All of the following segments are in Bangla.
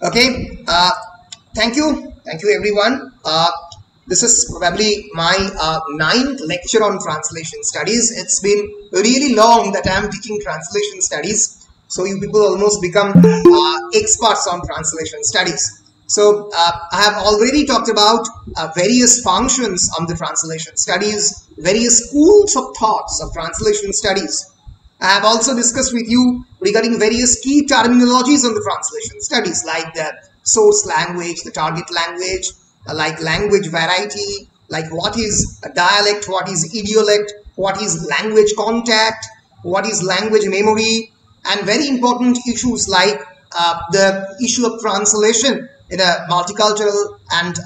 Okay, thank you everyone. This is probably my ninth lecture on translation studies. It's been really long that I'm teaching translation studies, so you people almost become experts on translation studies. So I have already talked about various functions of the translation studies, various schools of thoughts of translation studies. I have also discussed with you regarding various key terminologies on the translation studies, like the source language, the target language, like language variety, like what is a dialect, what is idiolect, what is language contact, what is language memory, and very important issues like the issue of translation in a multicultural and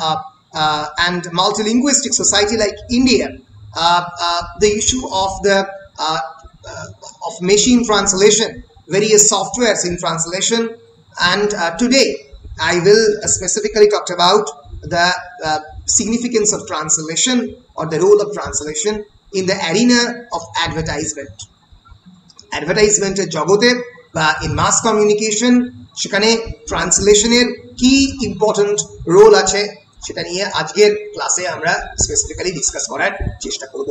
multilinguistic society like India, the issue of the of machine translation, various softwares in translation, and today I will specifically talk about the significance of translation or the role of translation in the arena of advertisement. Advertisement জগতে বা in mass communication সেখানে ট্রান্সলেশনের কি ইম্পর্টেন্ট রোল আছে সেটা নিয়ে আজকের ক্লাসে আমরা স্পেসিফিক্যালি ডিসকাস করার চেষ্টা করব.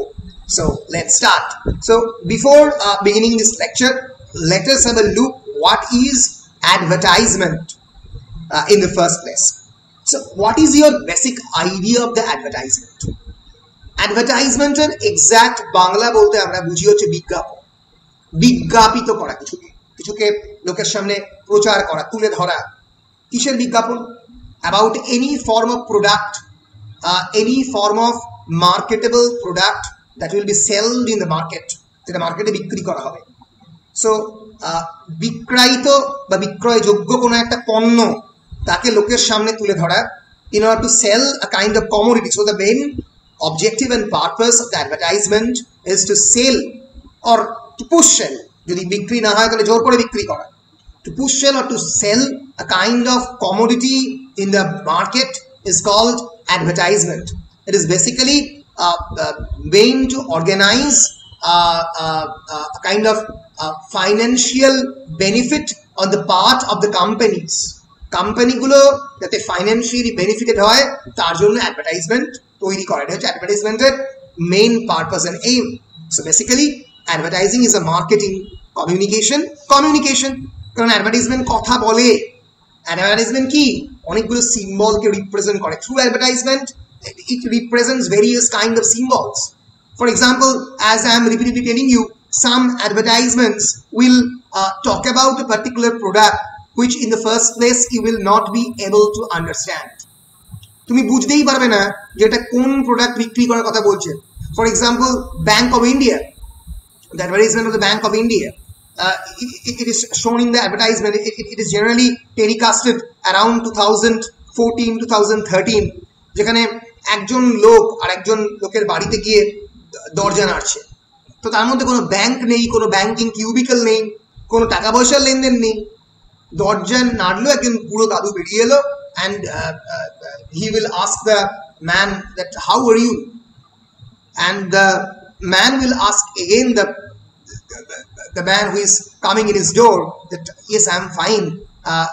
So let's start. So before beginning this lecture, let us have a look what is advertisement in the first place. So what is your basic idea of the advertisement? Advertisement এর exact বাংলা বলতে আমরা বুঝি হচ্ছে বিজ্ঞাপন, বিজ্ঞাপিত করা, কিছুকে লোকের সামনে প্রচার করা, তুলে ধরা. কিসের বিজ্ঞাপন? About any form of product, any form of marketable product that will be sold in the market, যেটা মার্কেটে বিক্রি করা হবে. সো বিক্রয়িত বা বিক্রয়যোগ্য কোনো একটা পণ্য তাকে লোকের সামনে তুলে ধরা in order to sell a kind of commodity. So the main objective and purpose of the advertisement is to sell or to push sell. যদি বিক্রি না হয় তাহলে জোর করে বিক্রি করা. To push sell or to sell a kind of commodity in the market is called advertisement. It is basically meant to organize a kind of financial benefit on the part of the companies. কোম্পানিগুলো যাতে ফাইন্যান্সিয়ালি বেনিফিটেড হয় তার জন্য অ্যাডভার্টাইজমেন্ট তৈরি করা. এটা হচ্ছে অ্যাডভার্টাইজমেন্টের main purpose and aim. So basically advertising is a marketing communication. কারণ অ্যাডভার্টাইজমেন্ট কথা বলে. অ্যাডভার্টাইজমেন্ট কি? অনেকগুলো সিম্বলকে রিপ্রেজেন্ট করে. Through advertisement it represents various kind of symbols. For example, as I am repeatedly telling you, some advertisements will talk about a particular product which in the first place you will not be able to understand. তুমি বুঝতেই পারবে না যে এটা কোন প্রোডাক্ট বিক্রি করার কথা বলছে. For example, Bank of India, the advertisement of the Bank of India, it is shown in the advertisement. It is generally telecasted around 2014-2013, যেখানে একজন লোক আর একজন লোকের বাড়িতে গিয়ে দরজা নাড়ছে. তো তার মধ্যে কোনো ব্যাংক নেই, কোনো ব্যাংকিং কিউবিকল নেই, কোনো টাকা পয়সার লেনদেন নেই. দরজা নাড়লো, একজন পুরো দাদু বেরিয়ে এলো, and he will ask the man that how are you, and the man will ask again the man who is coming in his door that yes, I'm fine,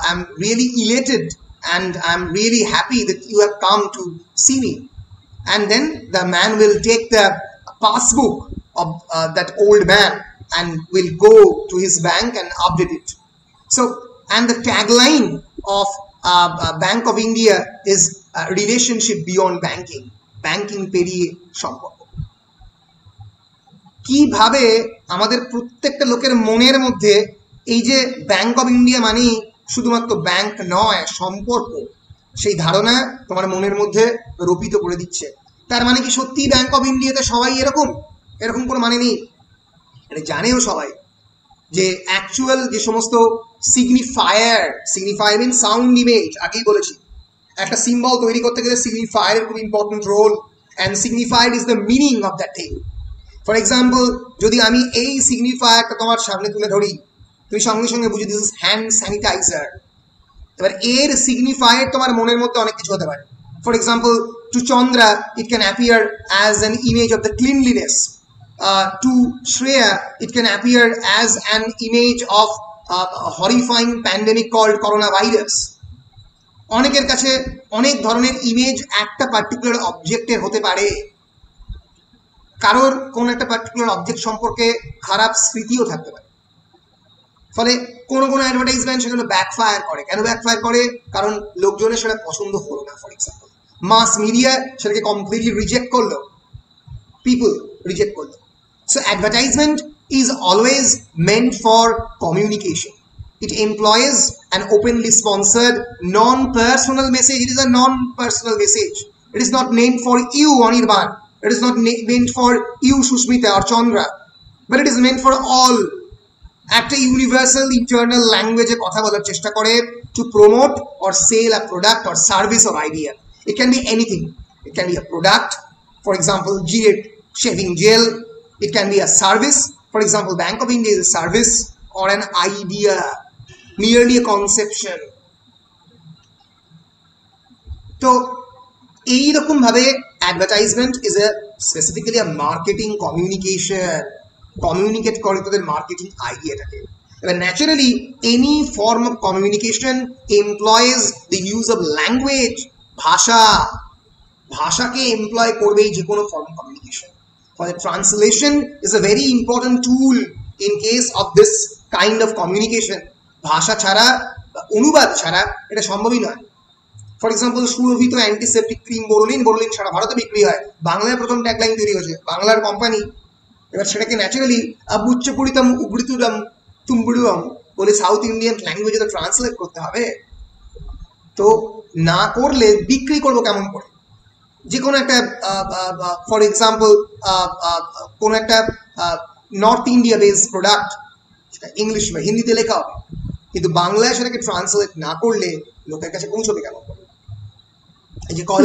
I'm really elated and I'm really happy that you have come to see me. And then the man will take the passbook of that old man and will go to his bank and update it. So, and the tagline of Bank of India is relationship beyond banking. Banking পেরিয়ে সম্পর্ক. কিভাবে আমাদের প্রত্যেকটা লোকের মনের মধ্যে এই যে ব্যাংক অফ ইন্ডিয়া মানে শুধুমাত্র ব্যাংক নয়, সম্পর্ক, সেই ধারণা তোমার মনের মধ্যে রোপিত করে দিচ্ছে. তার মানে কি সত্যি ব্যাংক অফ ইন্ডিয়াতে সবাই এরকম কোনো মানে নেই? এটা জানেও সবাই যে অ্যাকচুয়াল যে সমস্ত সিগনিফায়ার মিন সাউন্ড ইমেজ, আগেই বলেছি একটা সিম্বল তৈরি করতে গেলে সিগনিফায়ারের খুব important role, and signifier is the meaning of that thing. For example, যদি আমি এই সিগনিফায়ারটা তোমার সামনে তুলে ধরি, তুমি সঙ্গে সঙ্গে বুঝি দিস ইজ হ্যান্ড স্যানিটাইজার. এবার এর সিগনিফায়ার তোমার মনের মধ্যে অনেক কিছু হতে পারে. For example, to Chandra it can appear as an image of the cleanliness. To Shreya it can appear as an image of a horrifying pandemic called coronavirus. অনেকের কাছে অনেক ধরনের ইমেজ একটা পার্টিকুলার অবজেক্টের হতে পারে, কারোর কোন একটা পার্টিকুলার অবজেক্ট সম্পর্কে খারাপ স্মৃতিও থাকতে পারে, ফলে কোনো কোনো অ্যাডভার্টাইজমেন্ট সেগুলো ব্যাকফায়ার করে। কেন ব্যাকফায়ার করে? কারণ লোকজনের সেটা পছন্দ হলো না। ফর এক্সাম্পল মাস মিডিয়া সেটাকে কমপ্লিটলি রিজেক্ট করলো, পিপল রিজেক্ট করলো। So advertisement is always meant for communication. It employs an openly sponsored non-personal message. It is a non-personal message. It is not meant for you, Anirban. It is not meant for you, Shushmita or Chandra, but it is meant for all. একটা ইউনিভার্সাল ইন্টারনাল ল্যাঙ্গুয়েজে কথা বলার চেষ্টা করে to promote or sell a product or service or idea. It can be anything. It can be a product, for example Gillette shaving gel. It can be a service, for example Bank of India is a service, or an idea, merely a conception. তো এইরকম ভাবে advertisement is a specifically a marketing communication, communicate করে তোদের মার্কেটিং আইডিয়াটাকে। এবার naturally any form of communication employs the use of language, ভাষাকে এমপ্লয় করবেই যে কোনো ফর্ম অফ কমিউনিকেশন। ফলে translation is a very important tool in case of this kind of communication. ভাষা ছাড়া, অনুবাদ ছাড়া এটা সম্ভবই নয়। ফর এক্সাম্পল সুরভিত অ্যান্টিসেপ্টিক ক্রিম বোরোলিন সারা ভারতে বিক্রি হয়, বাংলায় প্রথম ট্যাগলাইন তৈরি হয়েছে, বাংলার কোম্পানি। এবার সেটাকে ন্যাচারালি আবুচ্চপুরিতম উবৃতুরাম তুম্বুড়ুয়াম বলে সাউথ ইন্ডিয়ান ল্যাঙ্গুয়েজে তো ট্রান্সলেট করতে হবে। তো না করলে বিক্রি করবো কেমন করে? যে কোনো একটা ফর এক্সাম্পল কোনো একটা নর্থ ইন্ডিয়া বেসড প্রোডাক্ট, সেটা ইংলিশ বা হিন্দিতে লেখা হবে, কিন্তু বাংলায় সেটাকে ট্রান্সলেট না করলে লোকের কাছে পৌঁছবে কেমন করে?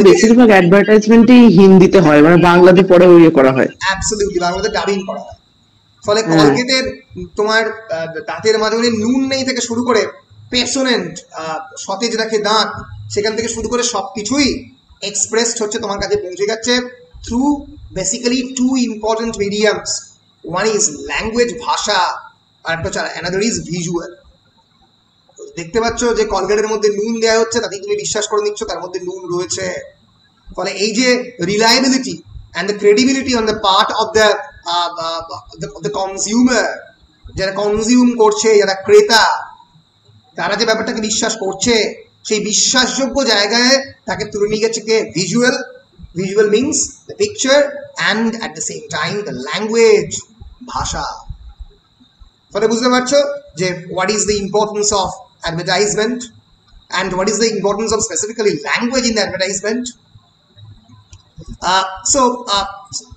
বেশিরভাগ অ্যাডভার্টাইজমেন্টই হিন্দিতে হয়, মানে বাংলাতে পরে ওই করা হয়। অ্যাবসলিউটলি, বাংলাতে ডাবিং করা হয়। ফলে কলগেটের তোমার দাঁতের মাঝখানে নুন নেই থেকে শুরু করে পেশনেন্ট সতেজ রাখে দাঁত, সেখান থেকে শুরু করে সবকিছুই এক্সপ্রেসড হচ্ছে তোমার কাছে পৌঁছে যাচ্ছে through basically two important mediums. One is language, ভাষা, আর একটা হচ্ছে অ্যানাদার ইজ ভিজুয়াল। দেখতে পাচ্ছ যে কলগেটের মধ্যে নুন দেওয়া হচ্ছে, তাতে তুমি বিশ্বাস করে নিচ্ছ তার মধ্যে নুন রয়েছে। ফলে এই যে reliability and the credibility on the part of the consumer, যারা কনজিউম করছে, যারা ক্রেতা, তারা যে ব্যাপারটাকে বিশ্বাস করছে, সেই বিশ্বাসযোগ্য জায়গায় তাকে তুলে নিয়ে গেছে কে? Visual. Visual means the picture and at the same time the language, ভাষা। ফলে বুঝতে পারছো যে what is the importance of advertisement and what is the importance of specifically language in the advertisement. So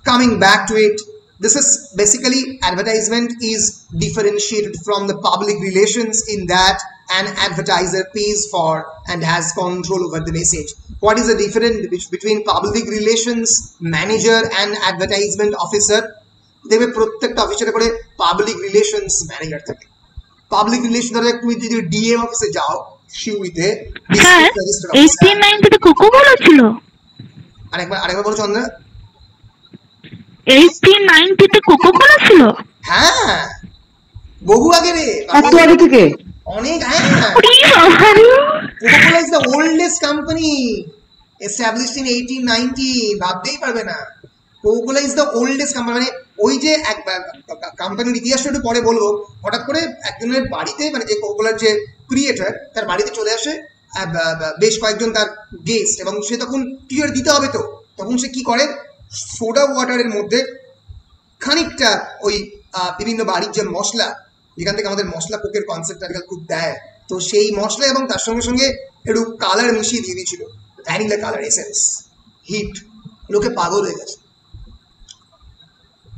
coming back to it, this is basically advertisement is differentiated from the public relations in that an advertiser pays for and has control over the message. What is the difference between public relations manager and advertisement officer? দেখবে প্রত্যেকটা অফিসের করে পাবলিক রিলেশনস ম্যানেজার থাকে। পাবলিক রিলেশন ধরে তুমি যদি ডিএম অফিসে যাও শিউরিতে, আরেকবার বলো চন্দ্রা। 1890 কোকোকোলা ছিল? হ্যাঁ, বহু আগে রে, এত আগে থেকে, অনেক। হ্যাঁ, Coca Cola is the oldest company established in 1890। ভাবতেই পারবে না, Coca Cola is the oldest company. মানে ওই যে এক কোম্পানির ইতিহাসটা একটু পরে বলবো, হঠাৎ করে একজনের বাড়িতে, মানে যে কোকোকোলার যে ক্রিয়েটর, তার বাড়িতে চলে আসে বেশ কয়েকজন তার গেস্ট, এবং সে তখন টিয়ার দিতে হবে, তো তখন সে কি করে, সোডা ওয়াটারের মধ্যে খানিকটা ওই বিভিন্ন বাড়ির যে মশলা, যেখান থেকে আমাদের মশলা কোকের কনসেপ্ট আজকাল খুব দেয়, তো সেই মশলা এবং তার সঙ্গে সঙ্গে একটু কালার মিশিয়ে দিয়ে দিয়েছিল, ভ্যানিলা কালার এসেন্স। হিট, লোকে পাগল হয়ে গেছে।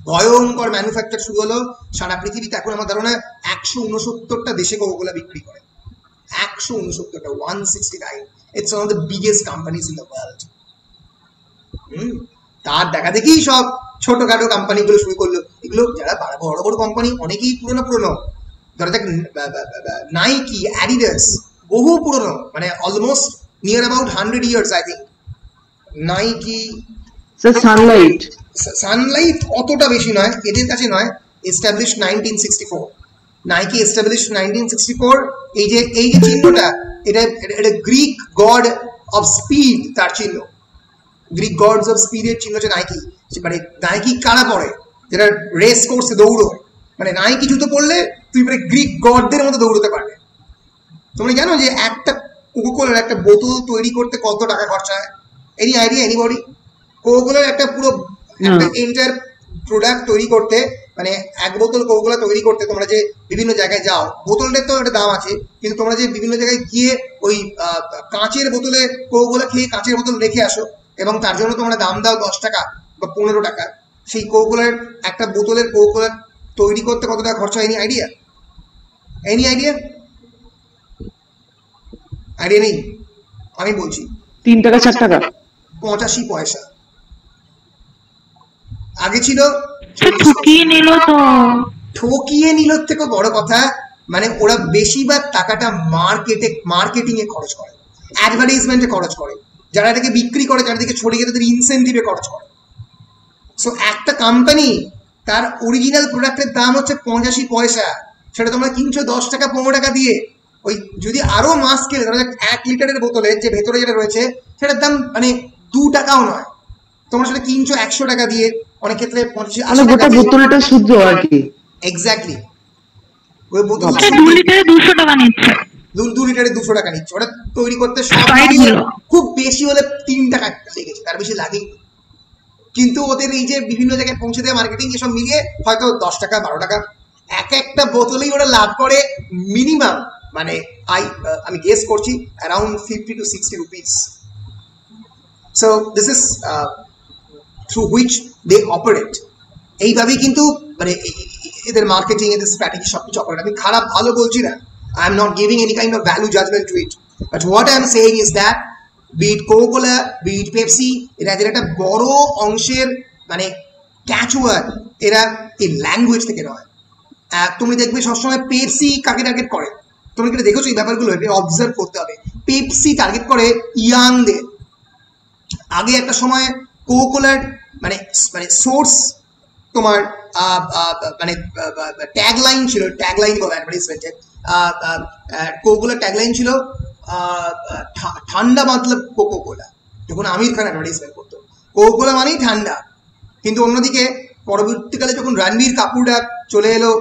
ভয়ঙ্কর ম্যানুফ্যাকচার শুরু হলো সারা পৃথিবীতে। এখন আমার ধারণা 169টা দেশে কোকোকোলা বিক্রি করে। 169টা, 169। It's one of the biggest companies in the world. তার দেখা দেখি সব ছোটখাটো কোম্পানিগুলো শুরু করলো। এগুলো যারা বড় বড় কোম্পানি, অনেকেই পুরনো। ধরা যাক নাইকি, অ্যাডিডাস, বহু পুরনো, মানে almost near about 100 years I think. Nike, Sunlight অতটা বেশি নয়, এদের কাছে নয়। Established 1964, Nike established 1964। এই যে চিহ্নটা, এটা এটা গ্রিক গড অফ স্পিড তার চিহ্ন, গ্রিক গডস অফ স্পিডের চিহ্ন হচ্ছে নাইকি। মানে নাইকি কারা পরে, যেটা রেস কোর্সে দৌড়োয়, মানে নাইকি জুতো পরলে তুই মানে গ্রিক গডদের মতো দৌড়তে পারবে। তোমরা জানো যে একটা কোকোকোলার একটা বোতল তৈরি করতে কত টাকা খরচা হয়? Any idea, anybody? কোকোকোলার একটা পুরো একটা এন্টায়ার প্রোডাক্ট তৈরি করতে, মানে এক বোতল কোকোকোলা তৈরি করতে তোমরা যে বিভিন্ন জায়গায় যাও, বোতলটার তো একটা দাম আছে, কিন্তু তোমরা যে বিভিন্ন জায়গায় গিয়ে ওই কাঁচের বোতলে কোকোকোলা খেয়ে কাঁচের বোতল রেখে আসো এবং তার জন্য তোমরা দাম দাও 10 টাকা বা 15 টাকা, সেই কোকোকোলার একটা বোতলের কোকোকোলা তৈরি করতে কত টাকা খরচা? Any idea? Any idea? Idea নেই? আমি বলছি 3 টাকা 4 টাকা 85 পয়সা। আগে ছিল ঠকিয়ে নিল তো। ঠকিয়ে নিল থেকে বড় কথা, মানে ওরা বেশিরভাগ টাকাটা মার্কেটিং এ খরচ করে, অ্যাডভার্টাইজমেন্টে খরচ করে, যারা এটাকে বিক্রি করে চারিদিকে ছড়িয়ে গিয়ে তাদের ইনসেন্টিভে খরচ করে। সো একটা কোম্পানি তার অরিজিনাল প্রোডাক্টের দাম হচ্ছে 85 পয়সা, সেটা তোমরা কিনছো 10 টাকা 15 টাকা দিয়ে। ওই যদি আরো মাস কেলে ধরো 1 লিটারের বোতলে যে ভেতরে যেটা রয়েছে সেটার দাম মানে 2 টাকাও নয়, তোমরা সেটা কিনছো 100 টাকা দিয়ে, অনেক ক্ষেত্রে 85 গোটা বোতলটা শুদ্ধ আর কি। এক্স্যাক্টলি, ওই বোতল 2 লিটারে 200 টাকা নিচ্ছে। 2 লিটারে 200 টাকা নিচ্ছে। ওটা তৈরি করতে সব খুব বেশি হলে 3 টাকা লেগেছে, তার বেশি লাগেনি। কিন্তু ওদের এই যে বিভিন্ন জায়গায় পৌঁছে দেয় মার্কেটিং, এসব মিলিয়ে হয়তো 10 টাকা 12 টাকা একটা বোতলেই ওরা লাভ করে মিনিমাম, মানে আমি গেস করছি around 50 to 60 rupees. So this is through which they operate. এইভাবেই কিন্তু মানে এদের মার্কেটিং, এদের স্ট্র্যাটেজি সবকিছু অপারেট। আমি খারাপ ভালো বলছি না, I am not giving any kind of value judgement to it, but what I am saying is that beat Coca Cola, beat Pepsi, এরা এদের একটা বড় অংশের মানে ক্যাচওয়ার্ড এরা এই ল্যাঙ্গুয়েজ থেকে নয়। তুমি দেখবে সবসময় পেপসি কাকে টার্গেট করে, তুমি কি দেখেছো এই ব্যাপারগুলো? অবজার্ভ করতে হবে। পেপসি টার্গেট করে ইয়াংদের। আগে একটা সময় কোকোকোলার মানে মানে সোর্স তোমার মানে ট্যাগলাইন ছিল, ট্যাগলাইন বলে অ্যাডভার্টাইজমেন্টে, কোকোকোলার ট্যাগলাইন ছিল ঠান্ডা মতলব কোকোকোলা। যখন আমির খান অ্যাডভার্টাইজমেন্ট করতো, কোকোকোলা মানেই ঠান্ডা। কিন্তু অন্যদিকে পরবর্তীকালে যখন রণবীর কাপুররা চলে এলো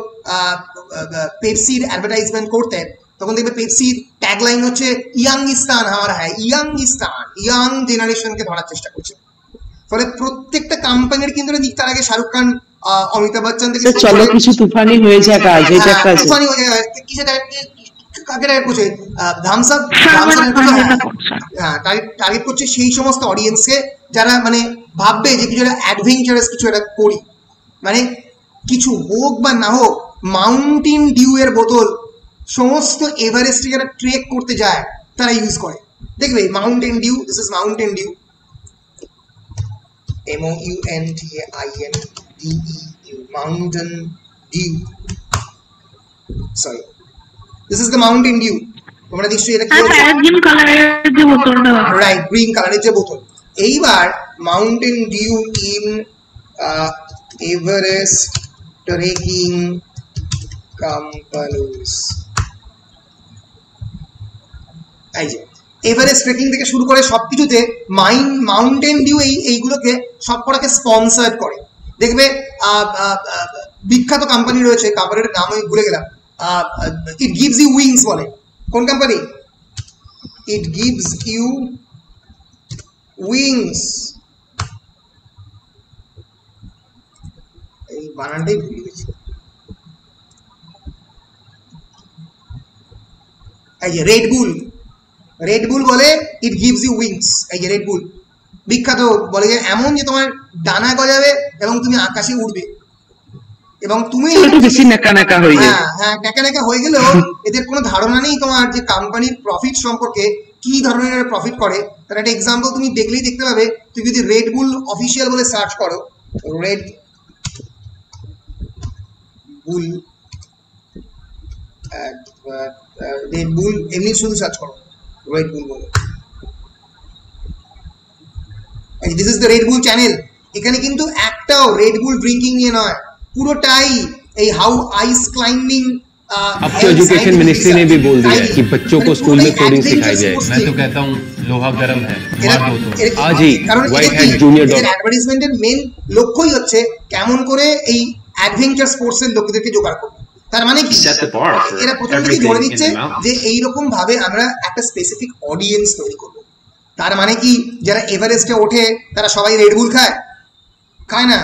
পেপসির অ্যাডভার্টাইজমেন্ট করতে, তখন দেখবে পেপসির ট্যাগলাইন হচ্ছে ইয়াংস্তান হামারা হ্যায়, ইয়াংস্তান, ইয়াং জেনারেশনকে ধরার চেষ্টা করছে। ফলে প্রত্যেকটা কোম্পানির কিন্তু তার আগে শাহরুখ খান, অমিতাভ বচ্চন থেকে চলো কিছু তুফানি হয়ে যায় কাজ, এটা একটা তুফানি হয়ে যায় কিসে কাকে টার্গেট করছে? থামস আপ টার্গেট করছে সেই সমস্ত অডিয়েন্সকে যারা মানে ভাববে যে কিছু একটা অ্যাডভেঞ্চারাস কিছু একটা করি, মানে কিছু হোক বা না হোক। মাউন্টেন ডিউ এর বোতল সমস্ত এভারেস্টে যারা ট্রেক করতে যায় তারা ইউজ করে। দেখবে Mountain Dew, this is Mountain Dew, MOUNTAINDEU, Mountain Dew, sorry, this is the Mountain Dew. তোমরা নিশ্চয়ই এটা খেয়েছো, গ্রিন কালারের যে বোতলটা, রাইট, গ্রিন কালারের যে বোতল। এইবার Mountain Dew in Everest trekking companies, এই যে এভারেস্ট ট্রেকিং থেকে শুরু করে সবকিছুতে মাউন্টেন ডিউ এইগুলোকে সবকটাকে স্পন্সার্ড করে। দেখবে বিখ্যাত কোম্পানি রয়েছে, কোম্পানির নাম আমি ভুলে গেলাম, ইট গিভস ইউ উইংস বলে। কোন company? It gives you wings, এই বানানটাই ভুলে গেছি। এই যে রেড বুল, রেড বুল বলে ইট গিভস ইউ উইংস। এই যে রেড বুল বিখ্যাত, বলে যে এমন যে তোমার ডানা গজাবে এবং তুমি আকাশে উড়বে, এবং তুমি হ্যাঁ ন্যাকা ন্যাকা হয়ে গেলেও এদের কোনো ধারণা নেই তোমার যে কোম্পানির প্রফিট সম্পর্কে, কি ধরনের প্রফিট করে। তার একটা এক্সাম্পল তুমি দেখলেই দেখতে পাবে। তুমি যদি রেড বুল অফিসিয়াল বলে সার্চ করো, রেড বুল, রেড বুল এমনি শুধু সার্চ করো রেড বুল বলে, this is the red bull channel. এখানে কিন্তু একটাও রেড বুল ড্রিঙ্কিং নিয়ে নয়, পুরোটাই এই হাউ আইস ক্লাইম্বিং अब तो एजुकेशन मिनिस्ट्री ने भी बोल दिया है कि बच्चों को स्कूल में कोडिंग सिखाई जाए। मैं तो कहता हूँ लोहा गर्म है, मार दो तो आज ही व्हाइट हैट জুনিয়র ডগ। অ্যাডভার্টাইজমেন্টের মেইন লক্ষ্যই হচ্ছে কেমন করে এই অ্যাডভেঞ্চার স্পোর্টসের লোকদেরকে জোগাড় করবে। তার মানে কি এরা প্রথম থেকে ধরে নিচ্ছে যে এইরকম ভাবে আমরা একটা স্পেসিফিক অডিয়েন্স তৈরি করব। তার মানে কি যারা এভারেস্টে ওঠে তারা সবাই রেডবুল খায়? খায় না।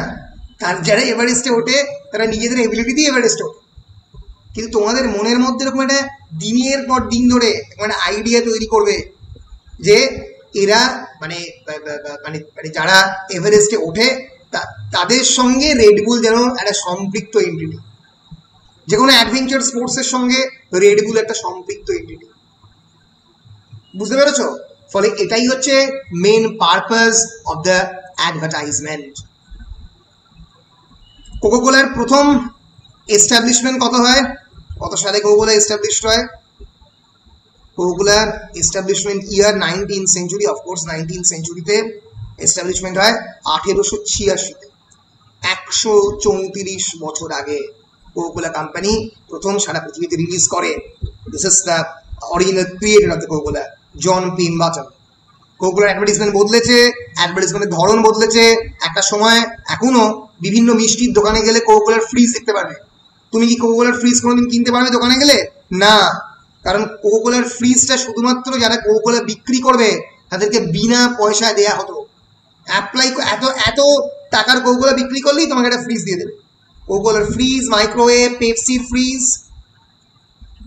তার যারা এভারেস্টে ওঠে তারা নিজেদের এবিলিটি দিয়ে এভারেস্টে ওঠে। কিন্তু তোমাদের মনের মধ্যে এরকম একটা দিনের পর দিন ধরে একটা আইডিয়া তৈরি করবে যে এরা মানে মানে মানে যারা এভারেস্টে ওঠে তাদের সঙ্গে রেডবুল যেন একটা সম্পৃক্ত এন্টিটি, যে কোনো অ্যাডভেঞ্চার স্পোর্টসের সঙ্গে রেডবুল একটা সম্পৃক্ত এন্টিটি। বুঝতে পেরেছো? ফলে এটাই হচ্ছে main purpose of the advertisement. কোকাকোলার প্রথম এস্টাবলিশমেন্ট কত সালে কোকাকোলা এস্টাবলিশড হয়? কোকাকোলার establishment year 19th century. Of course 19th সেঞ্চুরিতে এস্টাবলিশমেন্ট হয় 1886-তে, 134 বছর আগে কোকাকোলা কোম্পানি প্রথম সারা পৃথিবীতে রিলিজ করে। This is the original creator of the coca cola, John Pemberton. কোকাকোলার অ্যাডভার্টাইজমেন্ট বদলেছে, অ্যাডভার্টাইজমেন্টের ধরন বদলেছে। একটা সময় এখনো বিভিন্ন মিষ্টির দোকানে গেলে কোকাকোলার ফ্রিজ দেখতে পারবে। তুমি কি কোকাকোলার ফ্রিজ কোনোদিন কিনতে পারবে দোকানে গেলে? না, কারণ কোকাকোলার ফ্রিজটা শুধুমাত্র যারা কোকাকোলা বিক্রি করবে তাদেরকে বিনা পয়সায় দেয়া হতো। অ্যাপ্লাই এত টাকার কোকাকোলা বিক্রি করলেই তোমাকে একটা ফ্রিজ দিয়ে দেবে। কোকাকোলার ফ্রিজ, মাইক্রোওয়েভ, পেপসির ফ্রিজ,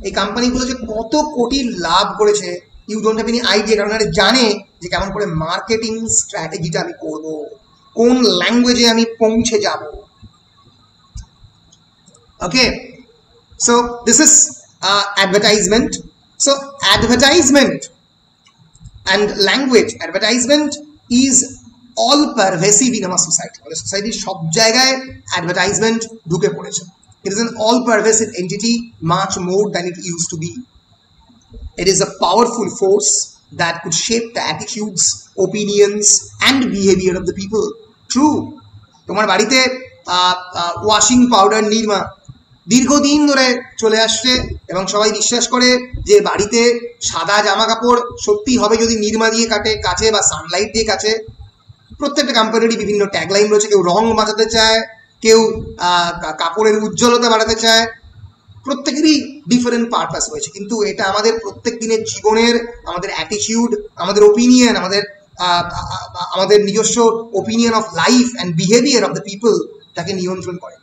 এই কোম্পানিগুলো যে কত কোটি লাভ করেছে you don't have any idea. কারণ এরা জানে যে কেমন করে মার্কেটিং স্ট্র্যাটেজিটা আমি করব, কোন ল্যাঙ্গুয়েজে আমি পৌঁছে যাব। Okay, so this is advertisement. So advertisement and language, advertisement is all pervasive in our society. Our society সব জায়গায় advertisement ঢুকে পড়েছে। It is an all pervasive entity, much more than it used to be. It is a powerful force that could shape the attitudes, opinions and behavior of the people. True, তোমার বাড়িতে ওয়াশিং পাউডার নির্মা দীর্ঘদিন ধরে চলে আসছে এবং সবাই বিশ্বাস করে যে বাড়িতে সাদা জামা কাপড় সত্যি হবে যদি নির্মা দিয়ে কাচে বা সানলাইট দিয়ে কাচে। প্রত্যেকটা কোম্পানিরই বিভিন্ন ট্যাগলাইন রয়েছে। কেউ রং বাঁচাতে চায়, কেউ কাপড়ের উজ্জ্বলতা বাড়াতে চায়, প্রত্যেকেরই ডিফারেন্ট পারপাস রয়েছে। কিন্তু এটা আমাদের প্রত্যেক দিনের জীবনের, আমাদের অ্যাটিটিউড, আমাদের ওপিনিয়ন, আমাদের নিজস্ব opinion of life and behaviour of the people তাকে নিয়ন্ত্রণ করে।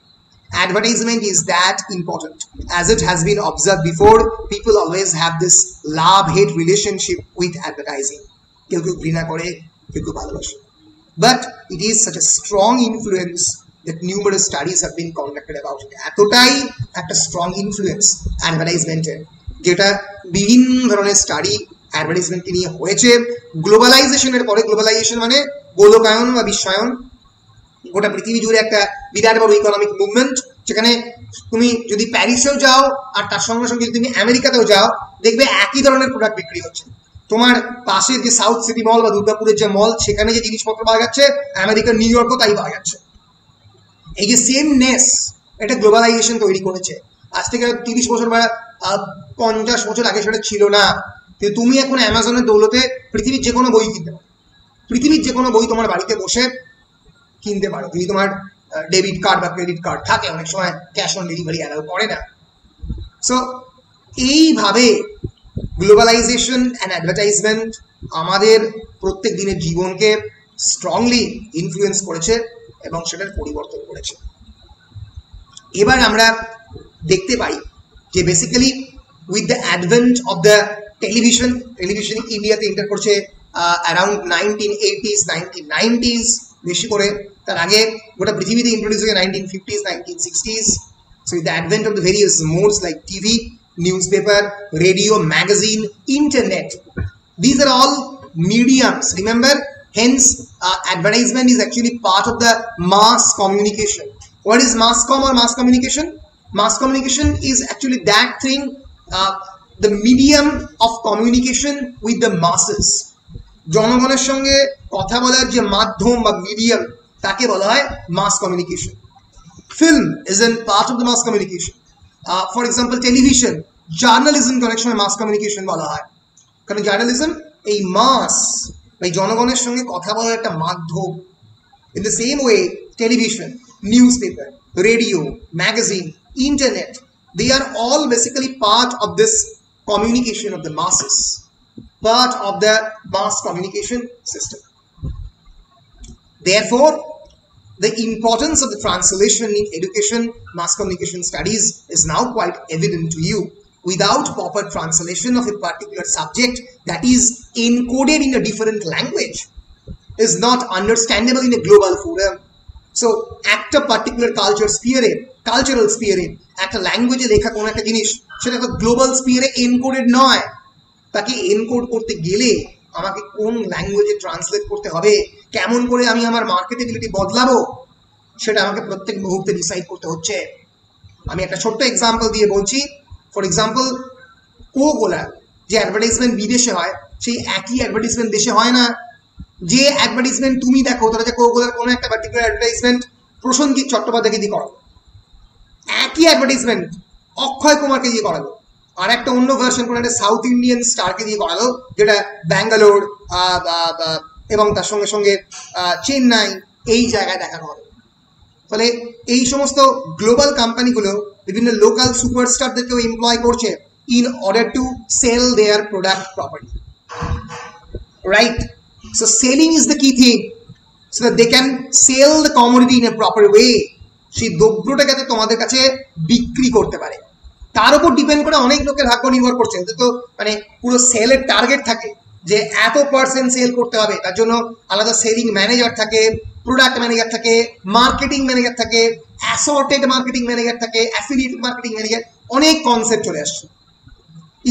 Advertisement is that important. As it has been observed before, people always have this love-hate relationship with advertising. কেউ কেউ ঘৃণা করে, কেউ কেউ ভালোবাসে। But it is such a strong influence that numerous studies have been conducted about it. এতটাই একটা strong influence advertisement-এর, যেটা বিভিন্ন ধরনের স্টাডি অ্যাডভার্টাইজমেন্টকে নিয়ে হয়েছে। গ্লোবালাইজেশনের পরে, গ্লোবালাইজেশন মানে গোলকায়ন বা বিশ্বায়ন, গোটা পৃথিবী জুড়ে একটা বিরাট বড় ইকোনমিক মুভমেন্ট। সেখানে তুমি যদি প্যারিসেও যাও আর তার সঙ্গে সঙ্গে যদি তুমি আমেরিকাতেও যাও, দেখবে একই ধরনের প্রোডাক্ট বিক্রি হচ্ছে। তোমার পাশের যে সাউথ সিটি মল বা দুর্গাপুরের যে মল, সেখানে যে জিনিসপত্র পাওয়া যাচ্ছে আমেরিকার নিউ ইয়র্কও তাই পাওয়া যাচ্ছে। এই যে সেমনেস, এটা গ্লোবালাইজেশন তৈরি করেছে। আজ থেকে 30 বছর বা 50 বছর আগে সেটা ছিল না। কিন্তু তুমি এখন অ্যামাজনের দৌলতে পৃথিবীর যে কোনো বই কিনতে পারো, পৃথিবীর যে কোনো বই তোমার বাড়িতে বসে কিনতে পারো। যদি তোমার ডেবিট কার্ড বা ক্রেডিট কার্ড থাকে, অনেক সময় ক্যাশ অন ডেলিভারি অ্যালাউ করে না। সো এইভাবে গ্লোবালাইজেশন অ্যান্ড অ্যাডভার্টাইজমেন্ট আমাদের প্রত্যেক দিনের জীবনকে স্ট্রংলি ইনফ্লুয়েন্স করেছে এবং সেটার পরিবর্তন করেছে। এবার আমরা দেখতে পাই যে basically with the advent of the television ইন্ডিয়াতে এন্টার করছে অ্যারাউন্ড 1980s, 1990s বেশি করে। তার আগে গোটা পৃথিবীতে ইন্ট্রোডিউস হয়েছে 1950s, 1960s. So with the advent of the various modes like TV, newspaper, radio, magazine, internet, these are all mediums. Remember, hence advertisement is actually part of the mass communication. What is mass com or mass communication? Mass communication is actually that thing, the medium of communication with the masses. জনগণের সঙ্গে কথা বলার যে মাধ্যম বা মিডিয়াম, তাকে বলা হয় mass communication. Film is an part of the mass communication. For example television, জার্নালিজমকে অনেক সময় মাস কমিউনিকেশন বলা হয়, কারণ জার্নালিজম এই মাস, এই জনগণের সঙ্গে কথা বলার একটা মাধ্যম। In the same way, television, newspaper, radio, magazine, internet, they are all basically part of this communication of the masses, part of the mass communication system. Therefore, the importance of the translation in education, mass communication studies is now quite evident to you. Without proper translation of a particular subject that is encoded in a different language, is not understandable in a global forum. So, একটা particular cultural sphere, একটা ল্যাঙ্গুয়েজে লেখা কোনো একটা জিনিস, সেটা তো গ্লোবাল স্পিয়ারে এনকোডেড নয়। তাকে এনকোড করতে গেলে আমাকে কোন ল্যাঙ্গুয়েজে ট্রান্সলেট করতে হবে, কেমন করে আমি আমার মার্কেটেবিলিটি বদলাবো, সেটা আমাকে প্রত্যেক মুহূর্তে ডিসাইড করতে হচ্ছে। আমি একটা ছোট্ট এক্সাম্পল দিয়ে বলছি। ফর এক্সাম্পল, কোকোলা যে অ্যাডভার্টাইজমেন্ট বিদেশে হয়, সেই একই অ্যাডভার্টাইজমেন্ট দেশে হয় না। যে অ্যাডভার্টাইজমেন্ট তুমি দেখো, তারা যে কোকোলার কোনো একটা পার্টিকুলার অ্যাডভার্টাইজমেন্ট প্রসেনজিৎ চট্টোপাধ্যায়কে দিয়ে করালো, একই অ্যাডভার্টাইজমেন্ট অক্ষয় কুমারকে দিয়ে করালো, আর একটা অন্য ভার্সন কোনো একটা সাউথ ইন্ডিয়ান স্টারকে দিয়ে করালো, যেটা ব্যাঙ্গালোর এবং তার সঙ্গে সঙ্গে চেন্নাই এই জায়গায় দেখানো হবে। ফলে এই সমস্ত গ্লোবাল কোম্পানিগুলো বিভিন্ন লোকাল সুপারস্টারদেরকেও এমপ্লয় করছে in order to sell their product properly, right? So selling is the key thing, so that they can sell the commodity in a proper way. সেই দ্রব্যটা যাতে তোমাদের কাছে বিক্রি করতে পারে, তার উপর ডিপেন্ড করে অনেক লোকের ভাগ্য নির্ভর করছে। তো মানে পুরো সেলের টার্গেট থাকে যে এত পার্সেন্ট সেল করতে হবে, তার জন্য আলাদা সেলিং ম্যানেজার থাকে, প্রোডাক্ট ম্যানেজার থাকে, মার্কেটিং ম্যানেজার থাকে, অ্যাসর্টেড মার্কেটিং ম্যানেজার থাকে, অ্যাফিলিয়েট মার্কেটিং ম্যানেজার, অনেক কনসেপ্ট চলে আসছে।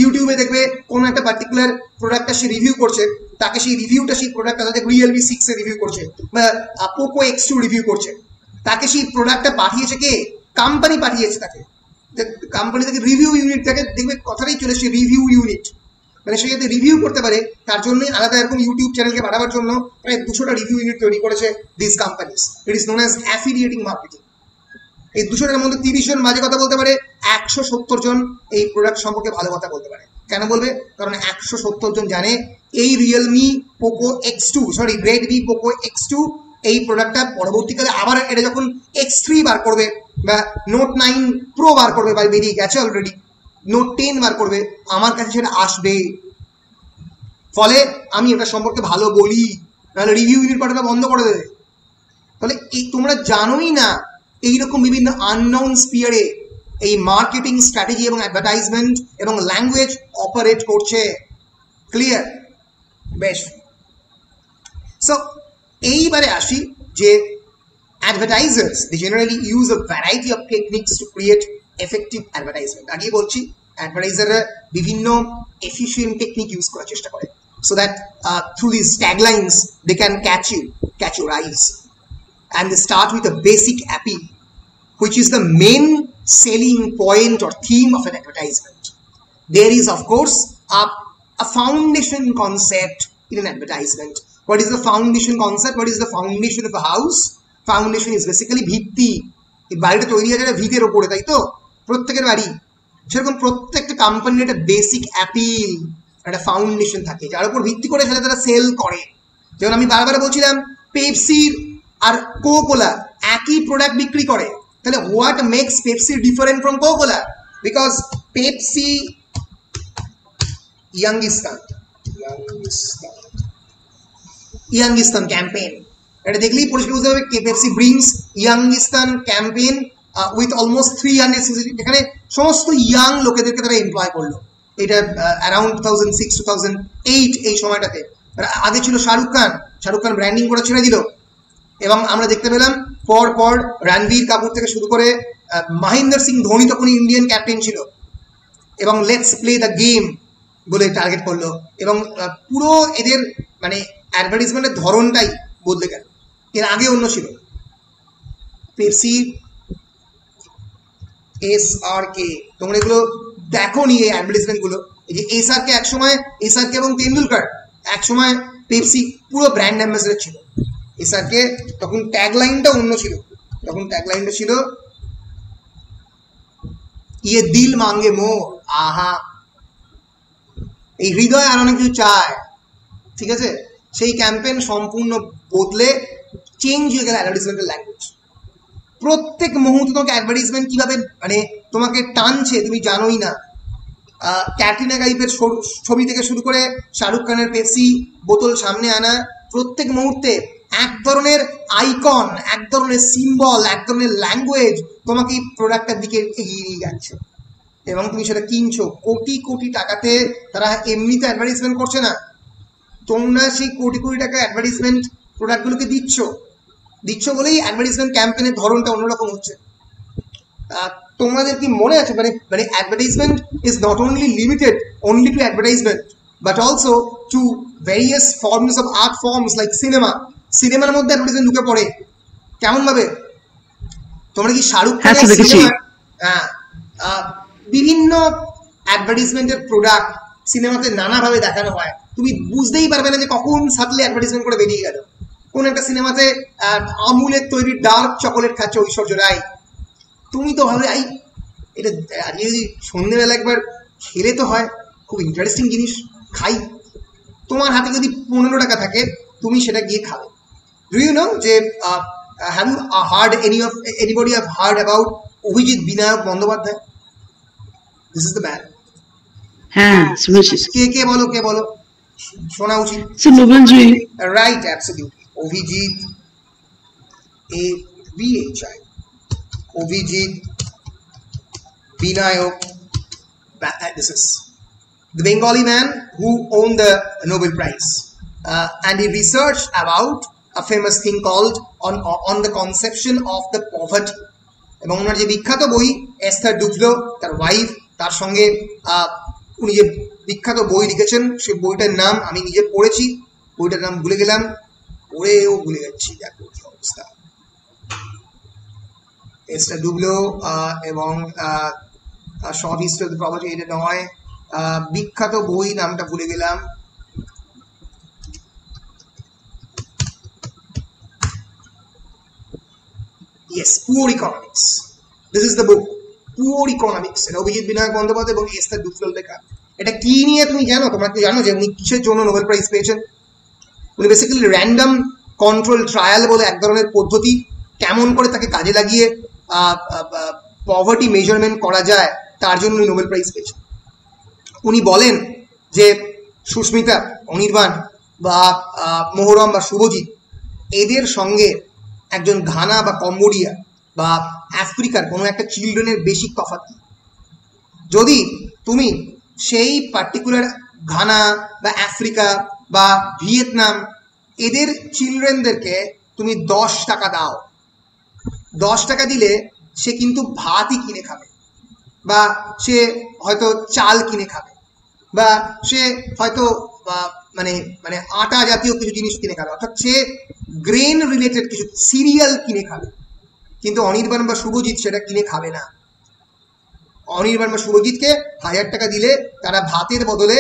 ইউটিউবে দেখবে কোনো একটা পার্টিকুলার প্রোডাক্টটা সে রিভিউ করছে, তাকে সেই রিভিউটা সেই প্রোডাক্টটা তাদের রিয়েলমি 6 এ রিভিউ করছে বা পোকো X2 রিভিউ করছে, তাকে সেই প্রোডাক্টটা পাঠিয়েছে কে? কোম্পানি পাঠিয়েছে তাকে। কোম্পানি থেকে রিভিউ ইউনিট থাকে, দেখবে কথাটাই চলে এসেছে রিভিউ ইউনিট, মানে সে যাতে রিভিউ করতে পারে তার জন্যই আলাদা এরকম ইউটিউব চ্যানেলকে বাড়াবার জন্য প্রায় 200টা রিভিউ ইউনিট তৈরি করেছে this companies. It is known as affiliating marketing. এই 200টার মধ্যে 30 জন বাজে কথা বলতে পারে, 170 জন এই প্রোডাক্ট সম্পর্কে ভালো কথা বলতে পারে। কেন বলবে? কারণ 170 জন জানে এই Realme Poco X2, sorry Redmi Poco X2 এই প্রোডাক্টটা পরবর্তীকালে আবার এটা যখন X3 বার করবে বা নোট 9 প্রো বার করবে, বা বেরিয়ে গেছে অলরেডি, নোট 10 বার করবে, আমার কাছে সেটা আসবে। ফলে আমি এটা সম্পর্কে ভালো বলি, নাহলে রিভিউ ইউনিট পাঠাটা বন্ধ করে দেবে। ফলে এই তোমরা জানোই না এইরকম বিভিন্ন আননোন স্পিয়ারে এই মার্কেটিং স্ট্র্যাটেজি এবং অ্যাডভার্টাইজমেন্ট এবং ল্যাঙ্গুয়েজ অপারেট করছে। ক্লিয়ার? বেশ। সো এইবারে আসি যে advertisers they generally use a variety of techniques to create effective advertisement. আগেই বলছি অ্যাডভার্টাইজাররা বিভিন্ন এফিশিয়েন্ট টেকনিক ইউজ করার চেষ্টা করে, so that through these taglines they can catch your eyes. And they start with a basic appeal, which is the main selling point or theme of an advertisement. There is, of course, a foundation concept in an advertisement. What is the foundation concept? What is the foundation of a house? Foundation is basically ভিত্তি। এই বাড়িটা তৈরি হয় যেটা ভিতের ওপরে, তাই তো? প্রত্যেকের বাড়ি সেরকম প্রত্যেকটা কোম্পানির একটা বেসিক অ্যাপিল, একটা ফাউন্ডেশন থাকে যার উপর ভিত্তি করে সেটা তারা সেল করে। যেমন আমি বারবার বলছিলাম পেপসির আর কোকোলা একই প্রোডাক্ট বিক্রি করে, তাহলে what makes Pepsi different from coca cola? Because Pepsi Youngistaan campaign, এটা দেখলেই পরিষ্কার বুঝতে হবে Pepsi brings Youngistaan campaign with almost 300 CC, যেখানে সমস্ত ইয়াং লোকেদেরকে তারা এমপ্লয় করলো। এটা অ্যারাউন্ড 2006-2008 এই সময়টাতে। আগে ছিল শাহরুখ খান ব্র্যান্ডিং করে ছেড়ে দিল, এবং আমরা দেখতে পেলাম পর পর রণবীর কাপুর থেকে শুরু করে মহেন্দ্র সিং ধোনি তখন ইন্ডিয়ান ক্যাপ্টেন ছিল, এবং লেটস প্লে দ্য গেম বলে টার্গেট করলো, এবং পুরো এদের মানে অ্যাডভার্টাইজমেন্টের ধরনটাই বদলে গেল। এর আগে অন্য ছিল। পেপসি, SRK, তোমরা এগুলো দেখো নি এই অ্যাডভার্টাইজমেন্টগুলো। এই যে SRK একসময়, SRK এবং তেন্ডুলকার একসময় পেপসি পুরো ব্র্যান্ড অ্যাম্বাসেডর ছিল। SRK তখন ট্যাগলাইনটা অন্য ছিল, তখন ট্যাগলাইনটা ছিল ইয়ে দিল মাঙ্গে মোর, আহা, এই হৃদয় আর অনেক কিছু চায়, ঠিক আছে? সেই ক্যাম্পেইন সম্পূর্ণ বদলে চেঞ্জ হয়ে গেল অ্যাডভার্টাইজমেন্টের ল্যাঙ্গুয়েজ। প্রত্যেক মুহূর্তে তোমাকে অ্যাডভার্টাইজমেন্ট কিভাবে মানে তোমাকে টানছে তুমি জানোই না। ক্যাটরিনা কাইফের ছবি থেকে শুরু করে শাহরুখ খানের পেপসি বোতল সামনে আনা, প্রত্যেক মুহূর্তে এক ধরনের আইকন, এক ধরনের সিম্বল, এক ধরনের ল্যাঙ্গুয়েজ তোমাকে এই প্রোডাক্টটার দিকে এগিয়ে নিয়ে যাচ্ছে এবং তুমি সেটা কিনছো। কোটি কোটি টাকাতে তারা এমনিতে অ্যাডভার্টাইজমেন্ট করছে না, তোমরা সেই কোটি কোটি টাকা অ্যাডভার্টাইজমেন্ট প্রোডাক্টগুলোকে দিচ্ছ বলেই অ্যাডভার্টাইজমেন্ট ক্যাম্পেইনের ধরনটা অন্যরকম হচ্ছে। তোমাদের কি মনে আছে মানে advertisement is not only limited only to advertisement but also to various forms of art forms like সিনেমার মধ্যে অ্যাডভার্টাইজমেন্ট ঢুকে পড়ে। কেমন ভাবে? তোমরা কি শাহরুখ খানের বিভিন্ন অ্যাডভার্টাইজমেন্টের প্রোডাক্ট সিনেমাতে নানাভাবে দেখানো হয়, তুমি বুঝতেই পারবে না যে কখন সাটলি অ্যাডভার্টাইজমেন্ট করে বেরিয়ে গেল। কোন একটা সিনেমাতে আমুলের তৈরি ডার্ক চকোলেট খাচ্ছে ঐশ্বর্য রায়, তুমি তো ভাবে এটা আজকে যদি সন্ধ্যেবেলা একবার খেলে তো হয়, খুব ইন্টারেস্টিং জিনিস, খাই। তোমার হাতে যদি 15 টাকা থাকে তুমি সেটা গিয়ে খাবে। ডু ইউ নো যে have you heard anybody have heard about Abhijit Binayak Bandyopadhyay? This is the man. হ্যাঁ শুনেছি। কে বলো শোনা উচিত। নোবেলজি। Right, absolutely. Abhijit AVHI, Abhijit Binayak, this is the Bengali man who won the Nobel Prize, and he researched about a famous thing called on the conception of the poverty. এবং ওনার যে বিখ্যাত বই এস্থার ডুফলো, তার ওয়াইফ, তার সঙ্গে উনি যে বিখ্যাত বই লিখেছেন সেই বইটার নাম আমি নিজে পড়েছি, বইটার নাম ভুলে গেলাম, পড়েও ভুলে যাচ্ছি, দেখো কি অবস্থা। এস্থার ডুফলো এবং short history of the property, এটা নয়, বিখ্যাত বই নামটা ভুলে গেলাম। Yes, Poor Economics. This is the book, Poor Economics. এটা অভিজিৎ বিনায়ক বন্দ্যোপাধ্যায় এবং এস্থার ডুফলোর লেখা। এটা কি নিয়ে তুমি জানো? তোমরা কি জানো যে উনি কিসের জন্য নোবেল প্রাইজ পেয়েছেন? উনি বেসিক্যালি র্যান্ডম কন্ট্রোল ট্রায়াল বলে এক ধরনের পদ্ধতি, কেমন করে তাকে কাজে লাগিয়ে পভার্টি মেজারমেন্ট করা যায় তার জন্য উনি নোবেল প্রাইজ পেয়েছেন। উনি বলেন যে সুস্মিতা, অনির্বাণ বা মোহরম বা শুভজিৎ, এদের সঙ্গে একজন ঘানা বা কম্বোডিয়া বা আফ্রিকার কোনো একটা চিলড্রেনের বেসিক তফাৎ কি? যদি তুমি সেই পার্টিকুলার ঘানা বা আফ্রিকা বা ভিয়েতনাম এদের চিলড্রেনদেরকে তুমি 10 টাকা দাও, 10 টাকা দিলে সে কিন্তু ভাতই কিনে খাবে, বা সে হয়তো চাল কিনে খাবে, বা সে হয়তো মানে মানে আটা জাতীয় কিছু জিনিস কিনে খাবে, অর্থাৎ সে গ্রেন রিলেটেড কিছু সিরিয়াল কিনে খাবে। কিন্তু অনির্বাণ বা শুভজিৎ সেটা কিনে খাবে না। অনির্বাণ বা শুভজিৎকে 1000 টাকা দিলে তারা ভাতের বদলে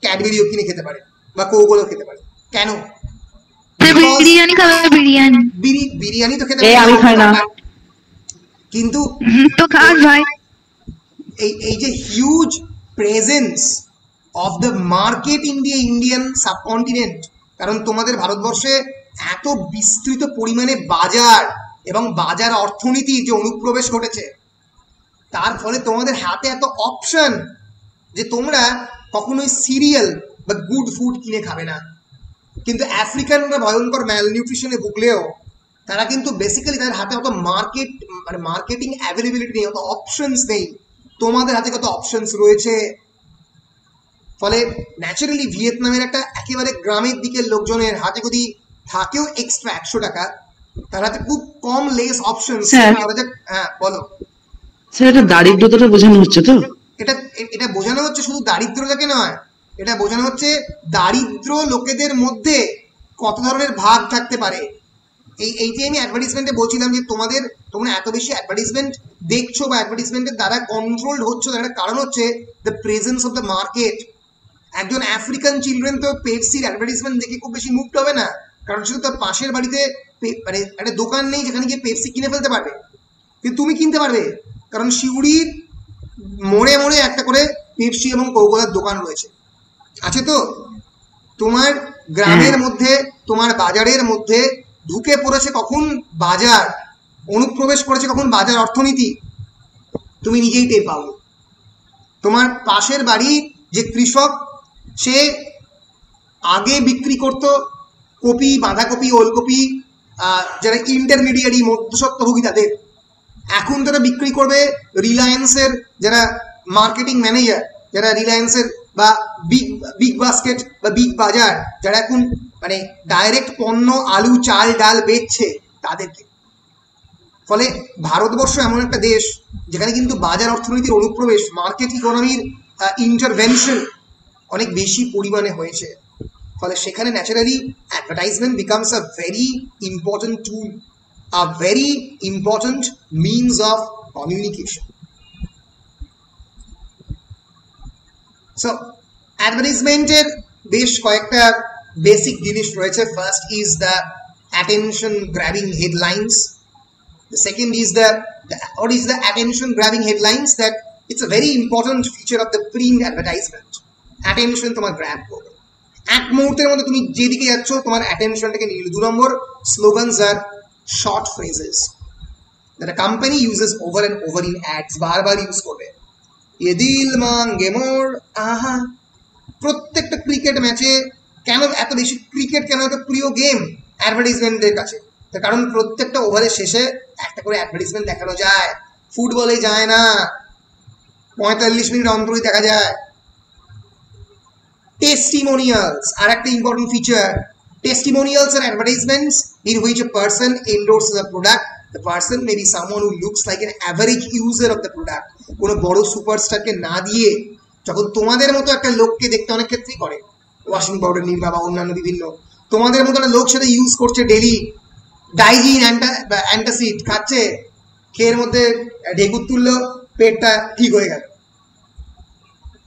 ক্যাডবেরিও কিনে খেতে পারে বা কোকোলাও খেতে পারে। কেন? বিরিয়ানি খাবে, বিরিয়ানি তো খেতে পারে, কিন্তু তো খাস ভাই। এই যে huge presence of the market in the Indian subcontinent, কারণ তোমাদের ভারতবর্ষে এত বিস্তৃত পরিমাণে বাজার এবং বাজার অর্থনীতির যে অনুপ্রবেশ ঘটেছে, তার ফলে তোমাদের হাতে এত অপশন যে তোমরা কখনোই সিরিয়াল বা গুড ফুড কিনে খাবে না। কিন্তু আফ্রিকানরা ভয়ঙ্কর ম্যালনিউট্রিশনে ভুগলেও তারা কিন্তু বেসিক্যালি তাদের হাতে অত মার্কেটিং অ্যাভেলেবিলিটি নেই, অত অপশনস নেই। তোমাদের হাতে কত অপশনস রয়েছে। ফলে ন্যাচারালি ভিয়েতনামের একটা একেবারে গ্রামের দিকের লোকজনের হাতে যদি থাকেও এক্সট্রা 100 টাকা, তার হাতে খুব কম লেস অপশন। হ্যাঁ বলো স্যার, এটা দারিদ্রতাটা বোঝানো হচ্ছে তো? এটা বোঝানো হচ্ছে শুধু দারিদ্রতাকে নয়, এটা বোঝানো হচ্ছে দারিদ্র লোকেদের মধ্যে কত ধরনের ভাগ থাকতে পারে। এইটি আমি অ্যাডভার্টাইজমেন্টে বলছিলাম যে তোমরা এত বেশি অ্যাডভার্টাইজমেন্ট দেখছো বা অ্যাডভার্টাইজমেন্টের দ্বারা কন্ট্রোলড হচ্ছে, তার একটা কারণ হচ্ছে the presence of the market. একজন আফ্রিকান চিলড্রেন তো পেপসির অ্যাডভার্টাইজমেন্ট দেখে খুব বেশি মুভড হবে না, কারণ শুধু তার পাশের বাড়িতে মানে একটা দোকান নেই যেখানে গিয়ে পেপসি কিনে ফেলতে পারবে, কিন্তু তুমি কিনতে পারবে। কারণ সিউড়ির মোড়ে মোড়ে একটা করে পেপসি এবং কোকাকোলার দোকান রয়েছে, আছে তো? তোমার গ্রামের মধ্যে, তোমার বাজারের মধ্যে ঢুকে পড়েছে কখন বাজার, অনুপ্রবেশ করেছে কখন বাজার অর্থনীতি, তুমি নিজেই টের পাও। তোমার পাশের বাড়ির যে কৃষক, সে আগে বিক্রি করতো কপি, বাঁধাকপি, ওলকপি, যারা ইন্টারমিডিয়ারি মধ্যস্বত্বভোগী তাদের, এখন তারা বিক্রি করবে রিলায়েন্সের যারা মার্কেটিং ম্যানেজার, যারা রিলায়েন্সের বা বিগ বাস্কেট বা বিগ বাজার, যারা এখন মানে ডাইরেক্ট পণ্য আলু চাল ডাল বেচছে তাদেরকে। ফলে ভারতবর্ষ এমন একটা দেশ যেখানে কিন্তু বাজার অর্থনীতির অনুপ্রবেশ, মার্কেট ইকোনমির ইন্টারভেনশন অনেক বেশি পরিমাণে হয়েছে। ফলে সেখানে naturally advertisement becomes a very important tool, a very important means of communication. So advertisement-এর বেশ কয়েকটা বেসিক জিনিস রয়েছে। First is the attention grabbing headlines. The second is what is the attention grabbing headlines? That it's a very important feature of the print advertisement. Attention তোমার grab করবে, এক মুহূর্তের মধ্যে তুমি যেদিকে যাচ্ছ তোমার অ্যাটেনশনটাকে নিয়ে। 2 নম্বর, slogans are short phrases that a company uses over and over in ads. বারবার ইউজ করবে, ये दिल मांगे मोर, আহা। প্রত্যেকটা ক্রিকেট ম্যাচে কেন এত বেশি ক্রিকেট কেন এত প্রিয় গেম অ্যাডভার্টাইজমেন্টের কাছে? তার কারণ প্রত্যেকটা ওভারের শেষে একটা করে অ্যাডভার্টাইজমেন্ট দেখানো যায়। ফুটবলে যায় না, 45 মিনিট অন্তরই দেখা যায়। টেস্টিমোনিয়ালস আর একটা important feature. Testimonials are advertisements in which a person endorses a product. The person may be someone who looks like an average user of the product. কোনো বড় সুপারস্টারকে না দিয়ে যখন তোমাদের মতো একটা লোককে দেখতে অনেক ক্ষেত্রেই করে, ওয়াশিং পাউডার নির্মা বা অন্যান্য বিভিন্ন, তোমাদের মতো একটা লোক সেটা ইউজ করছে ডেলি, ডাইজিন অ্যান্টাসিড খাচ্ছে, খেয়ের মধ্যে ঢেকুর তুললো, পেটটা ঠিক হয়ে গেল।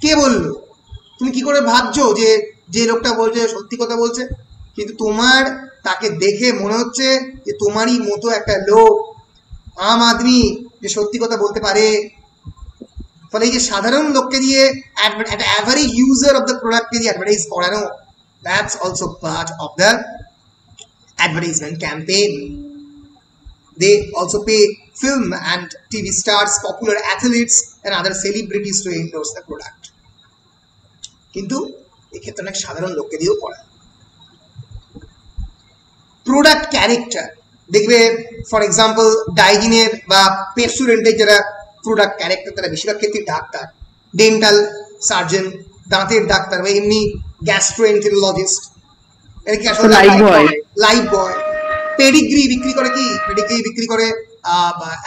কে বললো? তুমি কি করে ভাবছো যে যে লোকটা বলছে সত্যি কথা বলছে? কিন্তু তোমার তাকে দেখে মনে হচ্ছে যে তোমারই মতো একটা লোক, আম আদমি, যে সত্যি কথা বলতে পারে। ফলে এই যে সাধারণ লোককে দিয়ে একটা অ্যাভারেজ ইউজার অফ দ্য প্রোডাক্টকে দিয়ে অ্যাডভার্টাইজ করানো, that's also part of the advertisement campaign. They also pay film and TV stars, popular athletes and other celebrities to endorse the product. কিন্তু এক্ষেত্রে অনেক সাধারণ লোককে দিয়েও করা। প্রোডাক্ট ক্যারেক্টার দেখবে, ফর এক্সাম্পল ডাইজিনের বা পেপসুডেন্টের যারা প্রোডাক্ট ক্যারেক্টার, তারা বেশিরভাগ ক্ষেত্রে ডাক্তার, ডেন্টাল সার্জন, দাঁতের ডাক্তার বা এমনি গ্যাস্ট্রোএন্টেরোলজিস্ট, এর কি আসলে লাইফ বয়। পেডিগ্রি বিক্রি করে, কি পেডিগ্রি বিক্রি করে?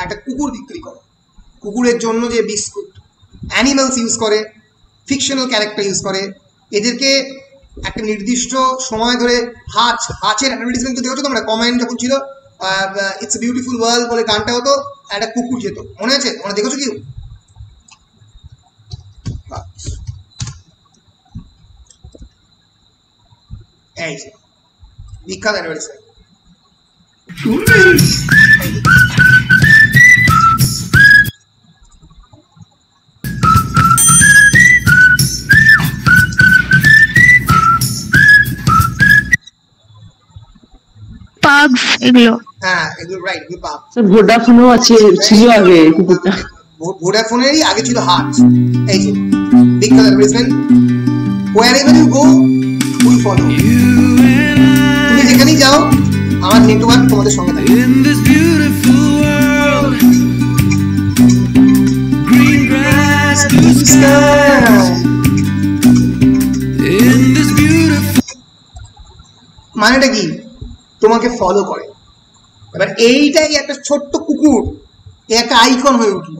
একটা কুকুর বিক্রি করে, কুকুরের জন্য যে বিস্কুট, অ্যানিমালস ইউজ করে, ফিকশনাল ক্যারেক্টার ইউজ করে। এদেরকে একটা নির্দিষ্ট সময় ধরে হাঁচের অ্যাডভার্টাইজমেন্ট দেখেছো তোমরা? কমেন্ট যখন ছিল ইটস এ বিউটিফুল ওয়ার্ল্ড বলে গানটা হতো, একটা কুকুর যেত, মনে আছে? তোমরা দেখেছো কি? এই যে বিখ্যাত অ্যাডভার্টাইজমেন্ট। পাগস এগুলো, হ্যাঁ এগুলো রাইট, এগুলো পাগ। ভোডাফোনও আছে, ছিল আগে কুকুরটা। ভোডাফোনেরই আগে ছিল হার্ট। এই যে বিখ্যাত advertisement, wherever you go we follow। তুমি যেখানেই যাও আমার নেটওয়ার্ক তোমাদের সঙ্গে থাকে। In this beautiful world, green grass, blue sky, in this beautiful, মানেটা কি? তোমাকে ফলো করে। এবার এইটাই একটা ছোট্ট কুকুর, একটা আইকন হয়ে উঠলো।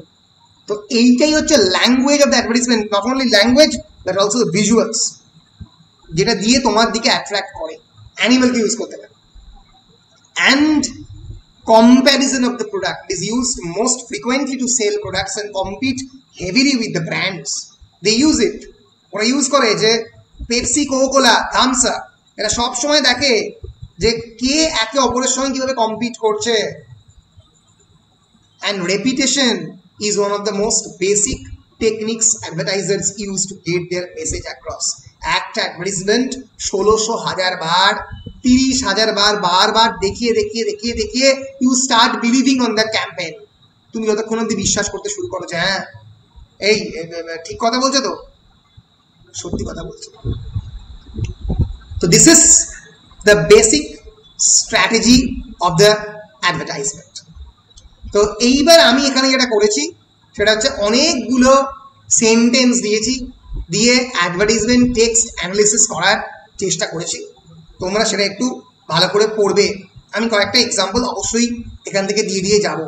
তো এইটাই হচ্ছে language of the advertisement, not only language but also the visuals, যেটা দিয়ে তোমার দিকে অ্যাট্রাক্ট করে। অ্যানিমালকে ইউজ করতে পারে। And comparison of the product is used most frequently to sell products and compete heavily with the brands. They use it. ওরা ইউজ করে যে পেপসি, কোকাকোলা, থামস আপ, এরা সবসময় দেখে যে কে একে অপরের সঙ্গে কিভাবে কম্পিট করছে। And reputation is one of the most basic techniques advertisers use to get their message across. একটা অ্যাডভার্টাইজমেন্ট 1600 বার 30,000 বার বারবার দেখিয়ে দেখিয়ে দেখিয়ে দেখিয়ে you start believing on the campaign. তুমি যতক্ষণ অব্দি বিশ্বাস করতে শুরু করো যে হ্যাঁ এই ঠিক কথা বলছো, তো সত্যি কথা বলছো। তো this is the basic strategy of the advertisement. তো এইবার আমি এখানে যেটা করেছি সেটা হচ্ছে অনেকগুলো সেন্টেন্স দিয়েছি, দিয়ে অ্যাডভার্টাইজমেন্ট টেক্সট অ্যানালিসিস করার চেষ্টা করেছি। তোমরা সেটা একটু ভালো করে পড়বে। আমি কয়েকটা এক্সাম্পল অবশ্যই এখান থেকে দিয়ে দিয়ে যাব।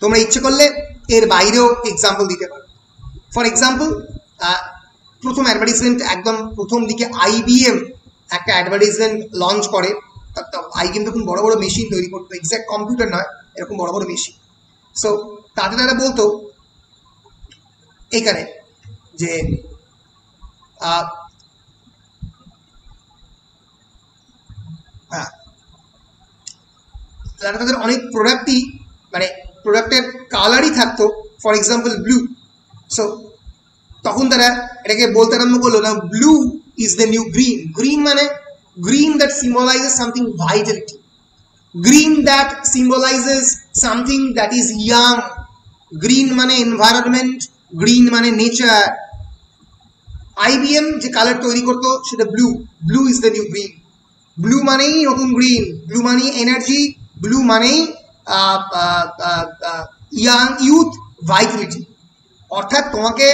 তোমরা ইচ্ছে করলে এর বাইরেও এক্সাম্পল দিতে পারো। ফর এক্সাম্পল, প্রথম অ্যাডভার্টাইজমেন্ট একদম প্রথম দিকে IBM একটা অ্যাডভার্টাইজমেন্ট লঞ্চ করে। IBM তখন বড় বড় মেশিন তৈরি করতো, এক্স্যাক্ট কম্পিউটার নয়, এরকম বড় বড় মেশিন। সো তাদের তারা বলতো এখানে যে তাদের অনেক প্রোডাক্টই মানে প্রোডাক্টের কালারই থাকতো, ফর এক্সাম্পল ব্লু। সো তখন তারা এটাকে বলতে আরম্ভ করলো, না blue is the new green. Green মানে green that symbolizes something vitality, green that symbolizes something that is young, green মানে এনভায়রনমেন্ট, গ্রিন মানে নেচার। IBM যে কালার তৈরি করতো সেটা blue, blue is the new green. Blue মানেই নতুন গ্রিন, ব্লু মানেই এনার্জি, ব্লু মানেই ইয়াং, ইউথ, ভাইটালিটি। অর্থাৎ তোমাকে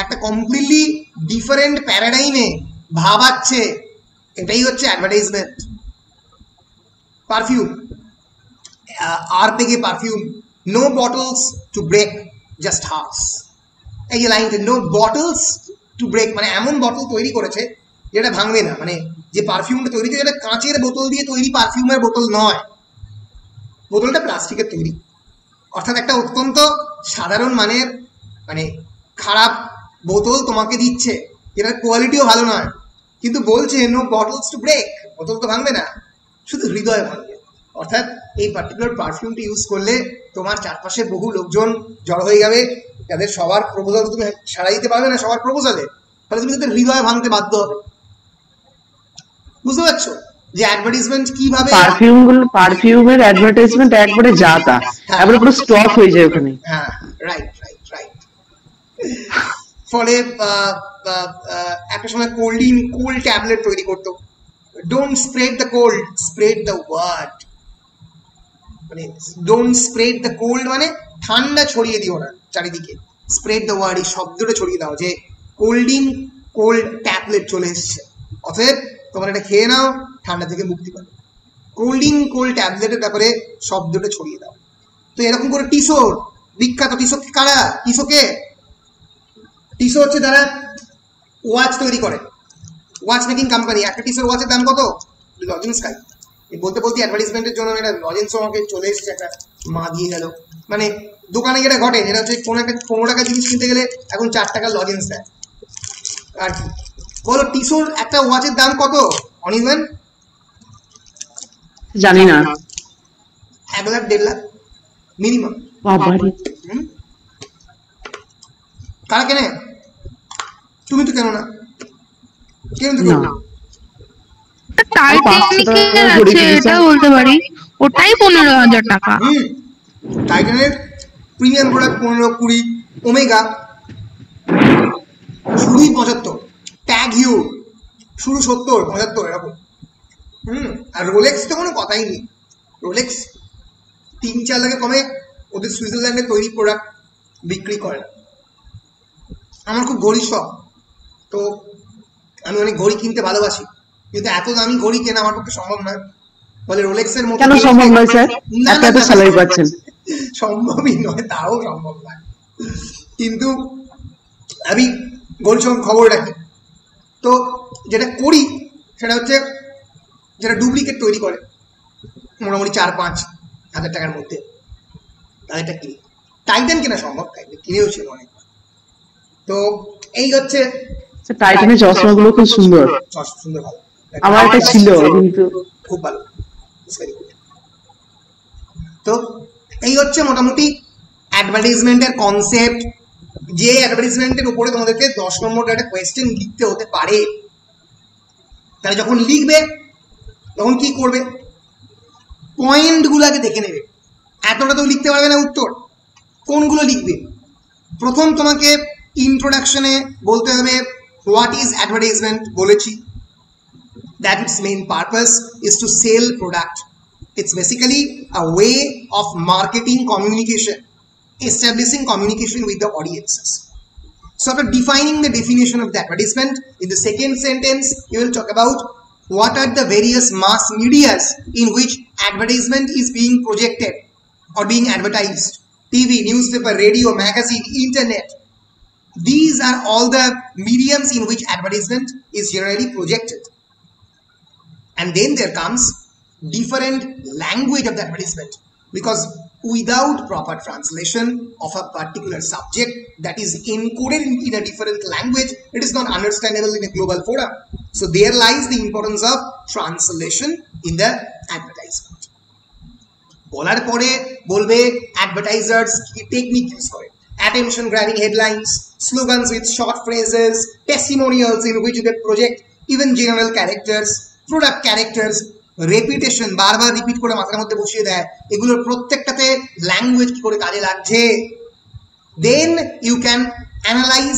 একটা কমপ্লিটলি ডিফারেন্ট প্যারাডাইমে ভাবাচ্ছে। এটাই হচ্ছে অ্যাডভার্টাইজমেন্ট। পারফিউম, আর পেগে perfume, no bottles to break, just হার্স। এই যে লাইনটা, নো বটলস টু ব্রেক, মানে এমন বটল তৈরি করেছে যেটা ভাঙবে না। মানে যে পারফিউমটা তৈরি করে, যেটা কাঁচের বোতল দিয়ে তৈরি পারফিউমের বোতল নয়, বোতলটা প্লাস্টিকের তৈরি। অর্থাৎ একটা অত্যন্ত সাধারণ মানের মানে খারাপ বোতল তোমাকে দিচ্ছে, যেটার কোয়ালিটিও ভালো নয়, কিন্তু বলছে নো বটলস টু ব্রেক, বোতল তো ভাঙবে না, শুধু হৃদয় ভাঙবে। অর্থাৎ এই পার্টিকুলার পারফিউমটি ইউজ করলে তোমার চারপাশে বহু লোকজন জড়ো হয়ে যাবে, যাদের সবার প্রপোজাল তুমি সাড়া দিতে পারবে না সবার প্রপোজালে, তাহলে তুমি তাদের হৃদয় ভাঙতে বাধ্য হবে। বুঝতে পারছো যে অ্যাডভার্টাইজমেন্ট কিভাবে, পারফিউমের অ্যাডভার্টাইজমেন্ট একবারে যাতা, একবারে পুরো স্টক হয়ে যায় ওখানে। হ্যাঁ, রাইট রাইট রাইট। ফলে একটা সময় কোল্ড ট্যাবলেট তৈরি করতো, don't spread the cold, spread the word. মানে ডোন্ট স্প্রেড দ্য কোল্ড মানে ঠান্ডা ছড়িয়ে দিও না চারিদিকে, স্প্রেড দ্য ওয়ার্ড এই শব্দটা ছড়িয়ে দাও যে কোল্ড ট্যাবলেট চলে এসছে, অতএব তোমরা এটা খেয়ে নাও, ঠান্ডা থেকে মুক্তি পাবে। কোল্ড ট্যাবলেটের ব্যাপারে শব্দটা ছড়িয়ে দাও। তো এরকম করে টিসোর, বিখ্যাত টিসো কারা, টিসো হচ্ছে যারা ওয়াচ তৈরি করে, ওয়াচ মেকিং কোম্পানি। একটা টিসোর ওয়াচের দাম কত? লজেন্স খাই। বলতে বলতে অ্যাডভার্টাইজমেন্টের জন্য এটা লজেন্স আমাকে চলে এসেছে, একটা মা দিয়ে গেল। মানে দোকানে যেটা ঘটে, যেটা হচ্ছে কোনো একটা 15 টাকা জিনিস কিনতে গেলে এখন 4 টাকার লজেন্স দেয় আর কি। বলো টিসোর একটা ওয়াচের দাম কত অনির্বাণ? জানি না, 1 লাখ 1.5 লাখ মিনিমাম। কারা কেনে? তুমি তো কেন না, কেন তো কেন? টাইটানিকের আছে, এটা বলতে পারি, ওটাই 15,000 টাকা। টাইটানের প্রিমিয়াম প্রোডাক্ট 15, 20, ওমেগা শুরুই 75, ট্যাগ হিউ শুরু 70, 75 এরকম। আর রোলেক্স তো কোনো কথাই নেই, রোলেক্স 3-4 লাখে কমে ওদের সুইজারল্যান্ডে তৈরি প্রোডাক্ট বিক্রি করে। আমার খুব ঘড়ির শখ, তো আমি অনেক ঘড়ি কিনতে ভালোবাসি, কিন্তু এত দামি ঘড়ি কেনা আমার পক্ষে সম্ভব নয়। বলে রোলেক্সের মতো কেন সম্ভব নয় স্যার? এত স্যালারি পাচ্ছেন। সম্ভবই নয়, তাও সম্ভব নয়, কিন্তু আমি ঘড়ির সঙ্গে খবর রাখি। তো যেটা করি সেটা হচ্ছে, যেটা ডুপ্লিকেট তৈরি করে মোটামুটি 4-5 হাজার টাকার মধ্যে, তাদেরটা কিনি। টাইটান কেনা সম্ভব, টাইটান কিনেও ছিল অনেক। তো এই হচ্ছে টাইটানের চশমাগুলো খুব সুন্দর, সুন্দর ভালো, আমার একটা ছিল কিন্তু খুব ভালো। তো এই হচ্ছে মোটামুটি অ্যাডভার্টাইজমেন্টের কনসেপ্ট, যে অ্যাডভার্টাইজমেন্টের উপরে তোমাদেরকে 10 নম্বরের একটা কোয়েশ্চেন লিখতে হতে পারে, তাহলে যখন লিখবে তখন কি করবে, পয়েন্টগুলোকে দেখে নেবে। এতটা তো লিখতে পারবে না উত্তর, কোনগুলো লিখবে। প্রথম তোমাকে ইন্ট্রোডাকশনে বলতে হবে হোয়াট ইজ অ্যাডভার্টাইজমেন্ট, বলেছি that its main purpose is to sell product. It's basically a way of marketing communication, establishing communication with the audiences. So after defining the definition of the advertisement, in the second sentence you will talk about what are the various mass medias in which advertisement is being projected or being advertised. TV, newspaper, radio, magazine, internet. These are all the mediums in which advertisement is generally projected. And then there comes different language of the advertisement, because without proper translation of a particular subject that is encoded in a different language, it is not understandable in a global forum. So there lies the importance of translation in the advertisement. বলার পরে বলবে advertisers কি টেকনিক ইউজ করে, attention grabbing headlines, slogans with short phrases, testimonials in which they project even general characters, product characters, repetition, বারবার রিপিট করে মাথার মধ্যে বসিয়ে দেয়, এগুলোর প্রত্যেকটাতে ল্যাঙ্গুয়েজ কি করে কাজে লাগছে। দেন ইউ ক্যান অ্যানালাইজ,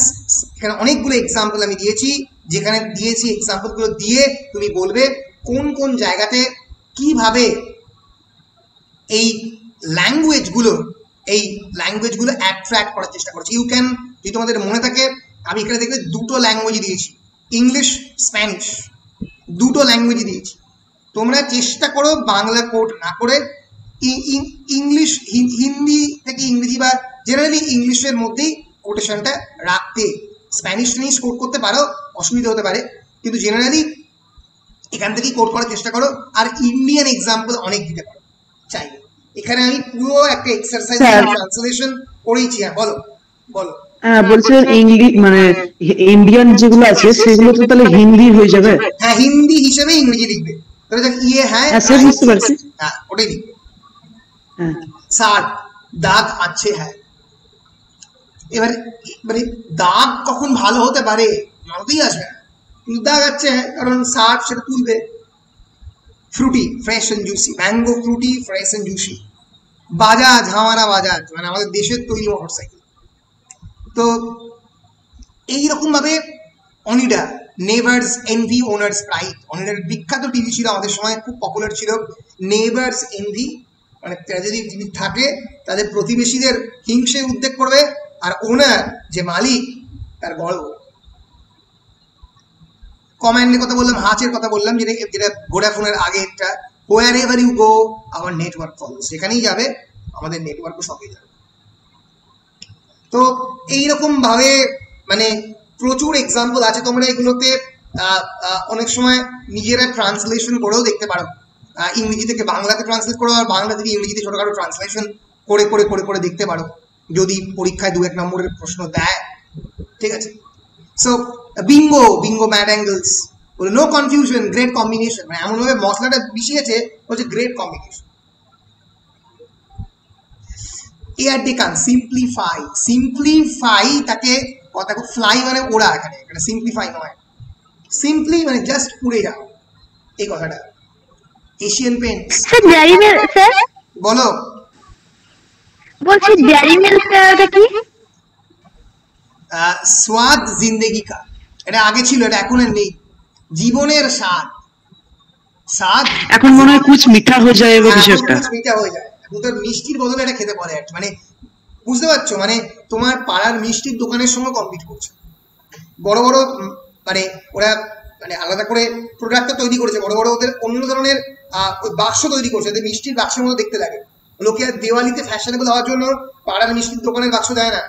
এখানে অনেকগুলো এক্সাম্পল আমি দিয়েছি, যেখানে দিয়েছি এক্সাম্পলগুলো দিয়ে তুমি বলবে কোন কোন জায়গাতে কিভাবে এই ল্যাঙ্গুয়েজগুলো অ্যাট্রাক্ট করার চেষ্টা করছে। ইউ ক্যান, যদি তোমাদের মনে থাকে আমি এখানে দেখবে দুটো ল্যাঙ্গুয়েজ দিয়েছি, ইংলিশ, স্প্যানিশ, দুটো ল্যাঙ্গুয়েজ দিয়েছি। তোমরা চেষ্টা করো বাংলা কোড না করে ইংলিশ, হিন্দি থেকে ইংরেজি বা জেনারেলি ইংলিশের মধ্যেই কোটেশনটা রাখতে। স্প্যানিশ টেনিশ কোড করতে পারো, অসুবিধা হতে পারে, কিন্তু জেনারেলি এখান থেকেই কোড করার চেষ্টা করো। আর ইন্ডিয়ান এক্সাম্পল অনেক দিতে পারো চাইলে। এখানে আমি পুরো একটা এক্সারসাইজ ট্রান্সলেশন করেইছি। হ্যাঁ বলো বলো। বলছেন ইংলিশ মানে ইন্ডিয়ান যেগুলো আছে সেগুলো তো তাহলে হিন্দি হয়ে যাবে। হ্যাঁ, হিন্দি হিসেবে ইংরেজি লিখবে। তাহলে দেখ ইয়ে, হ্যাঁ বুঝতে পারছি, হ্যাঁ ওটাই লিখবে। সার দাগ আছে, হ্যাঁ। এবার মানে দাগ কখন ভালো হতে পারে মানতেই আসবে না, কিন্তু দাগ আছে কারণ সার সেটা তুলবে। Frooti, fresh and juicy, mango Frooti, fresh and juicy. Bajaj, হামারা বাজাজ, মানে আমাদের দেশের তৈরি মোটরসাইকেল। তো এইরকম ভাবে Onida, neighbours NV owners pride, অনিডার বিখ্যাত টিভি ছিল আমাদের সময়, খুব পপুলার ছিল। নেভার্স এনভি মানে যদি টিভি থাকে তাদের প্রতিবেশীদের হিংসে উদ্বেগ করবে, আর ওনার যে মালিক তার গর্ব। কমান্ডের কথা বললাম, হাঁচের কথা বললাম, যেটা ভোডাফোনের আগে একটা, wherever you go our network follows, সেখানেই যাবে আমাদের নেটওয়ার্কও সঙ্গে যাবে। তো এইরকম ভাবে মানে প্রচুর এক্সাম্পল আছে, তোমরা এগুলোতে অনেক সময় নিজেরা ট্রান্সলেশন করেও দেখতে পারো। ইংরেজি থেকে বাংলাতে ট্রান্সলেট করো, আর বাংলা থেকে ইংরেজিতে ছোটখাটো ট্রান্সলেশন করে করে করে করে দেখতে পারো, যদি পরীক্ষায় 2-1 নম্বরের প্রশ্ন দেয়। ঠিক আছে। So bingo, bingo mad angles, বলে নো কনফিউশন, গ্রেট কম্বিনেশন, মানে এমনভাবে মশলাটা মিশিয়েছে বলছে great combination. Air taken, simplify, simplify তাকে কথা, ফ্লাই মানে ওড়া, এখানে এখানে সিম্পলিফাই নয়, সিম্পলি মানে জাস্ট উড়ে যাও, এই কথাটা। এশিয়ান পেন্টস, বলো। বলছি ডেয়ারি মিল্কটা কি? স্বাদ জিন্দেগি কা, এটা আগে ছিল, এটা এখন আর নেই। জীবনের স্বাদ, স্বাদ এখন মনে হয় কুছ মিঠা হয়ে যায়, এরকম কিছু একটা, কুছ মিঠা হয়ে যায়। তোর মিষ্টির বদলে এটা খেতে পারে, মানে বুঝতে পারছো, মানে তোমার পাড়ার মিষ্টির দোকানের সঙ্গে কম্পিট করছে। বড় বড় মানে ওরা মানে আলাদা করে প্রোডাক্টটা তৈরি করেছে, বড় বড় ওদের অন্য ধরনের ওই বাক্স তৈরি করছে, ওদের মিষ্টির বাক্সের মতো দেখতে লাগে। লোকে দেওয়ালিতে ফ্যাশনেবল হওয়ার জন্য পাড়ার মিষ্টির দোকানের বাক্স দেয় না,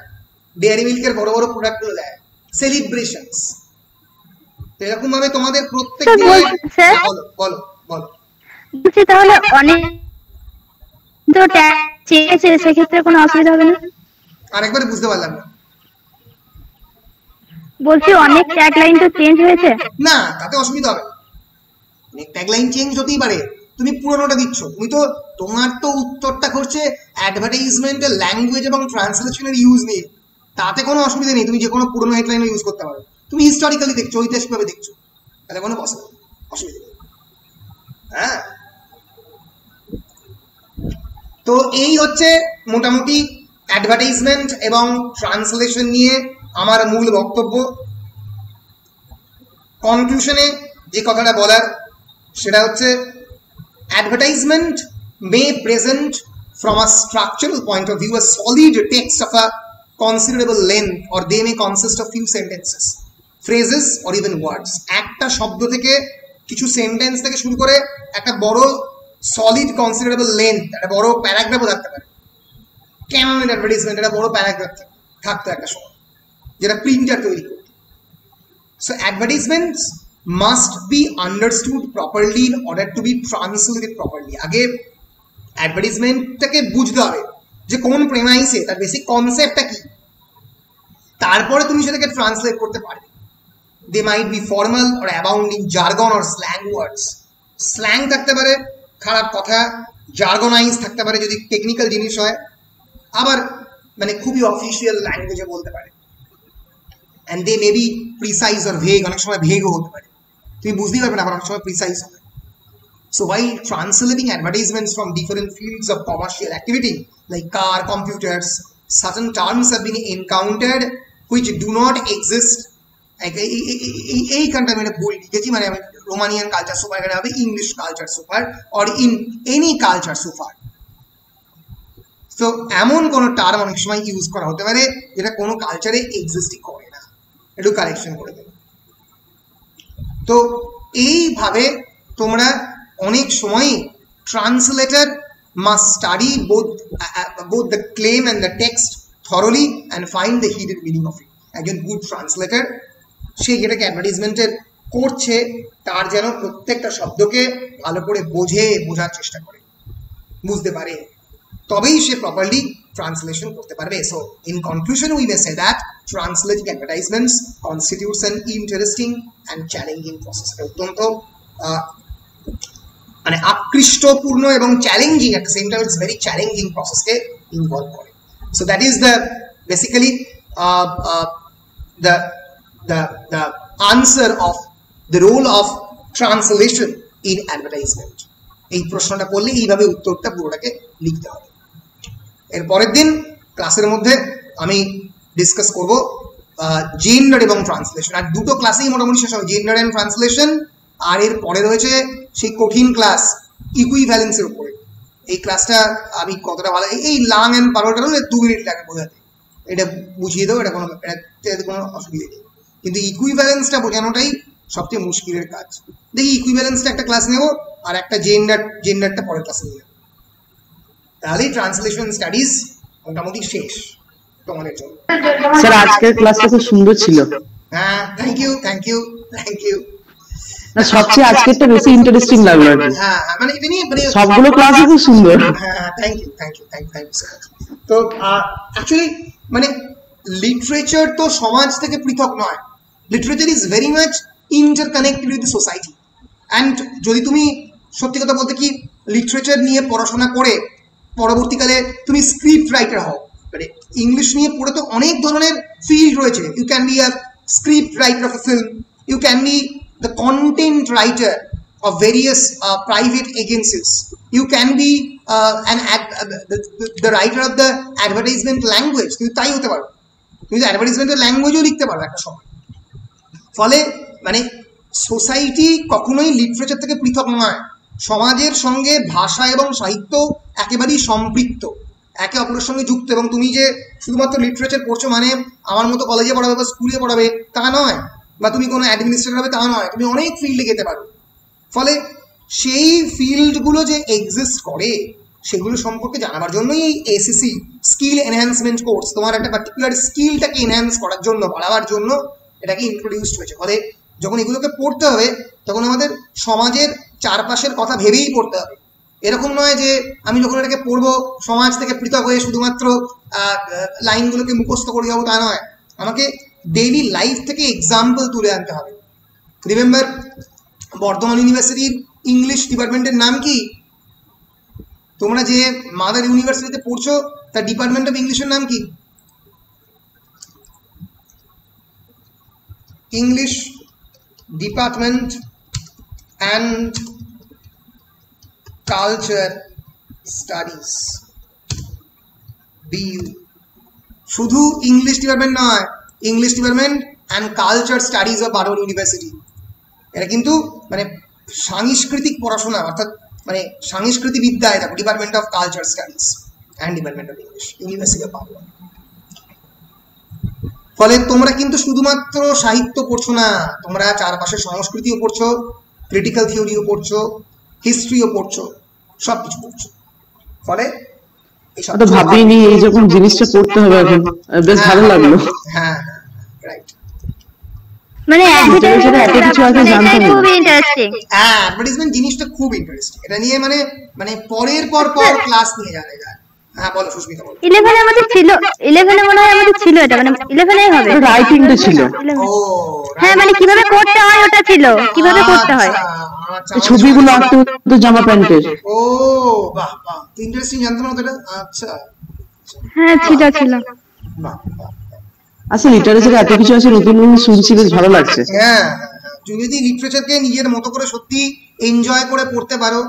ডেয়ারি মিল্কের বড় বড় প্রোডাক্টগুলো দেয়, সেলিব্রেশনস। তো এরকম ভাবে তোমাদের প্রত্যেক বলো বলো বলো। তাহলে অনেক তো চেয়েছে, সেক্ষেত্রে কোনো অসুবিধা হবে না? আরেকবার বুঝতে পারলাম না। বলছি অনেক ট্যাগলাইন তো চেঞ্জ হয়েছে। না, তাতে অসুবিধা হবে না, অনেক ট্যাগলাইন চেঞ্জ হতেই পারে, তুমি পুরোনোটা দিচ্ছ। তুমি তো তোমার তো উত্তরটা করছে অ্যাডভার্টাইজমেন্টের ল্যাঙ্গুয়েজ এবং ট্রান্সলেশনের ইউজ নিয়ে, তাতে কোনো অসুবিধা নেই, তুমি যে কোনো পুরোনো হেডলাইনও ইউজ করতে পারো। তুমি হিস্টোরিক্যালি দেখছো, ঐতিহাসিকভাবে দেখছো, তাতে কোনো অসুবিধা নেই। হ্যাঁ, তো এই হচ্ছে মোটামুটি অ্যাডভার্টাইজমেন্ট এবং ট্রান্সলেশন নিয়ে আমার মূল বক্তব্য। কনক্লুশনে যে কথাটা বলার সেটা হচ্ছে advertisement may present from a structural point of view a solid text of a considerable length, or they may consist of few sentences, phrases or even words. একটা শব্দ থেকে কিছু সেন্টেন্স থেকে শুরু করে একটা বড় সলিড কনসিডারেবল লেন্থ, একটা বড় প্যারাগ্রাফও থাকতে পারে। ক্যানোনের অ্যাডভার্টাইজমেন্ট একটা বড় প্যারাগ্রাফ থাকতো একটা সময়, যেটা প্রিন্টার তৈরি করতো। So advertisements must be understood properly in order to be translated properly. আগে অ্যাডভার্টাইজমেন্টটাকে বুঝতে হবে যে কোন প্রেমাইসে, তার বেসিক কনসেপ্টটা কি, তারপরে তুমি সেটাকে ট্রান্সলেট করতে পারবে। They might be formal or abound in jargon or slang words. Slang থাকতে পারে, খারাপ কথা, জার্গনাইজ থাকতে পারে যদি টেকনিক্যাল জিনিস হয়, আবার মানে খুবই অফিসিয়াল ল্যাঙ্গুয়েজে বলতে পারে। And they may be precise or vague, অনেক সময় ভেগও হতে পারে, তুমি বুঝতেই পারবে না, আবার অনেক সময় প্রিসাইজ হবে। So while translating advertisements from different fields of commercial activity like car, computers, certain terms have been encountered which do not exist. এইখানটা আমি একটা ভুল লিখেছি, মানে আমি রোমানিয়ান কালচার সোফার এখানে হবে ইংলিশ কালচার সোফার, অর ইন এনি কালচার সোফার। তো এমন কোনো টার্ম অনেক সময় ইউজ করা হতে পারে যেটা কোনো কালচারে এক্সিস্টই করে না, একটু কারেকশন করে দেবে। তো এইভাবে তোমরা অনেক সময়ই translator must study both the claim and the text thoroughly and find the hidden meaning of it. একজন গুড ট্রান্সলেটর সে যেটাকে অ্যাডভার্টাইজমেন্টের করছে তার যেন প্রত্যেকটা শব্দকে ভালো করে বোঝার চেষ্টা করে, বুঝতে পারে, তবেই সে প্রপারলি ট্রান্সলেশন করতে পারবে। So in conclusion we may say that translating advertisements constitutes an interesting and challenging process. অত্যন্ত মানে আকৃষ্টপূর্ণ এবং challenging, at the same time it's very challenging প্রসেসকে ইনভলভ করে। So that is the basically the answer of the role of translation in advertisement. এই প্রশ্নটা করলে এইভাবে উত্তরটা পুরোটাকে লিখতে হবে। এর পরের দিন ক্লাসের মধ্যে আমি ডিসকাস করব জেন্ডার এবং ট্রান্সলেশন, আর দুটো ক্লাসেই মোটামুটি শেষ হবে, জেন্ডার অ্যান্ড ট্রান্সলেশন, আর এর পরে রয়েছে সেই কঠিন ক্লাস ইকুইভ্যালেন্সের উপরে। এই ক্লাসটা আমি কতটা ভালো, এই লাং অ্যান্ড পারোটা 2 মিনিট লাগে বোঝাতে, এটা বুঝিয়ে দেবো, এটা কোনো অসুবিধা নেই, কিন্তু ইকুইভ্যালেন্সটা বোঝানোটাই সবচেয়ে মুশকিলের কাজ। দেখি ইকুইভ্যালেন্সটা একটা ক্লাস নেব, আর একটা জেন্ডারটা পরের ক্লাসে নিয়ে নেব, তাহলেই ট্রান্সলেশন স্টাডিজ মোটামুটি শেষ তোমাদের জন্য। স্যার আজকের ক্লাসটা খুব সুন্দর ছিল। হ্যাঁ, থ্যাংক ইউ। না, সবচেয়ে আজকেরটা বেশি ইন্টারেস্টিং লাগলো আর কি। হ্যাঁ, মানে এটা নিয়ে মানে সবগুলো ক্লাসই খুব সুন্দর। হ্যাঁ, থ্যাংক ইউ সো মাচ। তো অ্যাকচুয়ালি মানে লিটারেচার তো সমাজ থেকে পৃথক নয়, literature is very much interconnected with the society. And যদি তুমি সত্যি কথা বলতে কি লিটারেচার নিয়ে পড়াশোনা করে পরবর্তীকালে তুমি স্ক্রিপ্ট রাইটার হও, মানে ইংলিশ নিয়ে পড়ে তো অনেক ধরনের ফিল্ড রয়েছে। You can be a script writer of a film, you can be the content writer of various private agencies, you can be the writer of the advertisement language, তুমি তাই হতে পারো, তুমি তো অ্যাডভার্টাইজমেন্টের ল্যাঙ্গুয়েজও লিখতে পারো একটা সময়। ফলে মানে সোসাইটি কখনোই লিটারেচার থেকে পৃথক নয়, সমাজের সঙ্গে ভাষা এবং সাহিত্য একেবারেই সম্পৃক্ত, একে অপরের সঙ্গে যুক্ত। এবং তুমি যে শুধুমাত্র লিটারেচার পড়ছো মানে আমার মতো কলেজে পড়াবে বা স্কুলে পড়াবে তা নয়, বা তুমি কোনো অ্যাডমিনিস্ট্রেটর হবে তা নয়, তুমি অনেক ফিল্ডে যেতে পারো। ফলে সেই ফিল্ডগুলো যে এক্সিস্ট করে সেগুলো সম্পর্কে জানাবার জন্যই এই এসিসি স্কিল এনহ্যান্সমেন্ট কোর্স, তোমার একটা পার্টিকুলার স্কিলটাকে এনহ্যান্স করার জন্য, বাড়াবার জন্য এটাকে ইন্ট্রোডিউসড হয়েছে। ফলে যখন এগুলোকে পড়তে হবে তখন আমাদের সমাজের চারপাশের কথা ভেবেই পড়তে হবে। এরকম নয় যে আমি যখন এটাকে পড়বো সমাজ থেকে পৃথক হয়ে শুধুমাত্র লাইনগুলোকে মুখস্থ করে যাবো তা নয়, আমাকে ডেইলি লাইফ থেকে এক্সাম্পল তুলে আনতে হবে। রিমেম্বার বর্ধমান ইউনিভার্সিটির ইংলিশ ডিপার্টমেন্টের নাম কি? তোমরা যে মাদার ইউনিভার্সিটিতে পড়ছো তার ডিপার্টমেন্ট অফ ইংলিশের নাম কি? English department and culture studies, BU। শুধু ইংলিশ ডিপার্টমেন্ট নয়, English department and culture studies of Burdwan university. এটা কিন্তু মানে সাংস্কৃতিক পড়াশোনা, অর্থাৎ মানে সংস্কৃতি বিদ্যায় দেখো, department of culture studies and department of English, university of Burdwan. ফলে তোমরা কিন্তু শুধুমাত্র সাহিত্য পড়ছো না, তোমরা চারপাশের সংস্কৃতিও পড়ছো, ক্রিটিক্যাল থিওরিও পড়ছো, হিস্ট্রিও পড়ছো, সব কিছু পড়ছো। ফলে ভাবিনি এই যখন জিনিসটা পড়তে হবে এখন, বেশ ভালো লাগলো। হ্যাঁ রাইট, মানে অ্যাডভার্টাইজমেন্ট জিনিসটা খুব ইন্টারেস্টিং। এটা নিয়ে মানে পরের পর ক্লাস নিয়ে যাওয়া যায়। হ্যাঁ বলো সুস্মিতা, বলো। 11 এ আমাদের ছিল, 11 এ মনে হয় আমাদের ছিল এটা, মানে 11 এ হবে রাইটিংটা ছিল। ও হ্যাঁ, মানে কিভাবে করতে হয় ওটা ছিল, কিভাবে করতে হয় ছবিগুলো আঁকতে হতো জামা প্যান্টের। ও বাহ বাহ, ইন্টারেস্টিং, জানতাম না এটা। আচ্ছা হ্যাঁ ছিল। বাহ বাহ, আসলে লিটারেচারে এত কিছু আছে, নতুন নতুন শুনছি, বেশ ভালো লাগছে। হ্যাঁ, তুমি যদি লিটারেচারকে নিজের মতো করে সত্যি এনজয় করে পড়তে পারো,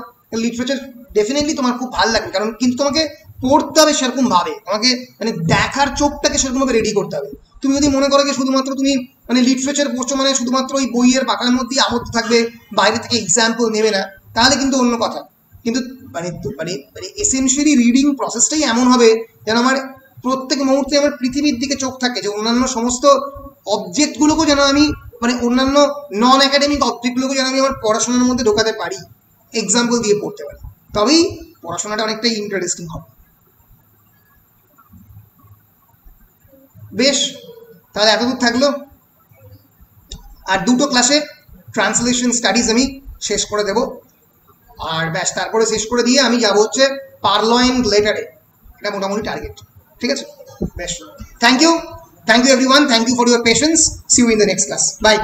লিটারেচার ডেফিনেটলি তোমার খুব ভালো লাগবে। কারণ কিন্তু তোমাকে পড়তে হবে সেরকম ভাবে, তোমাকে মানে দেখার চোখটাকে সেরকম ভাবে রেডি করতে হবে। তুমি যদি মনে করো যে শুধুমাত্র তুমি মানে লিটারেচার পড়ছো মানে শুধুমাত্র ওই বইয়ের পাতার মধ্যেই আবদ্ধ থাকবে, বাইরে থেকে এক্সাম্পল নেবে না, তাহলে কিন্তু অন্য কথা। কিন্তু মানে মানে এসেনশিয়ালি রিডিং প্রসেসটাই এমন হবে যেন আমার প্রত্যেক মুহূর্তে আমার পৃথিবীর দিকে চোখ থাকে, যে অন্যান্য সমস্ত অবজেক্টগুলোকেও যেন আমি মানে অন্যান্য নন একাডেমিক অবজেক্টগুলোকে যেন আমি আমার পড়াশোনার মধ্যে ঢোকাতে পারি, এক্সাম্পল দিয়ে পড়তে পারি, তবেই পড়াশোনাটা অনেকটাই ইন্টারেস্টিং হবে। বেশ, তাহলে এতদূর থাকলো। আর দুটো ক্লাসে ট্রান্সলেশন স্টাডিজ আমি শেষ করে দেব, আর ব্যাস তারপরে শেষ করে দিয়ে আমি যাবো হচ্ছে পারলয়েন লেটারে। এটা মোটামুটি টার্গেট, ঠিক আছে? বেশ, thank you everyone, thank you for your patience. See you in the next class, by.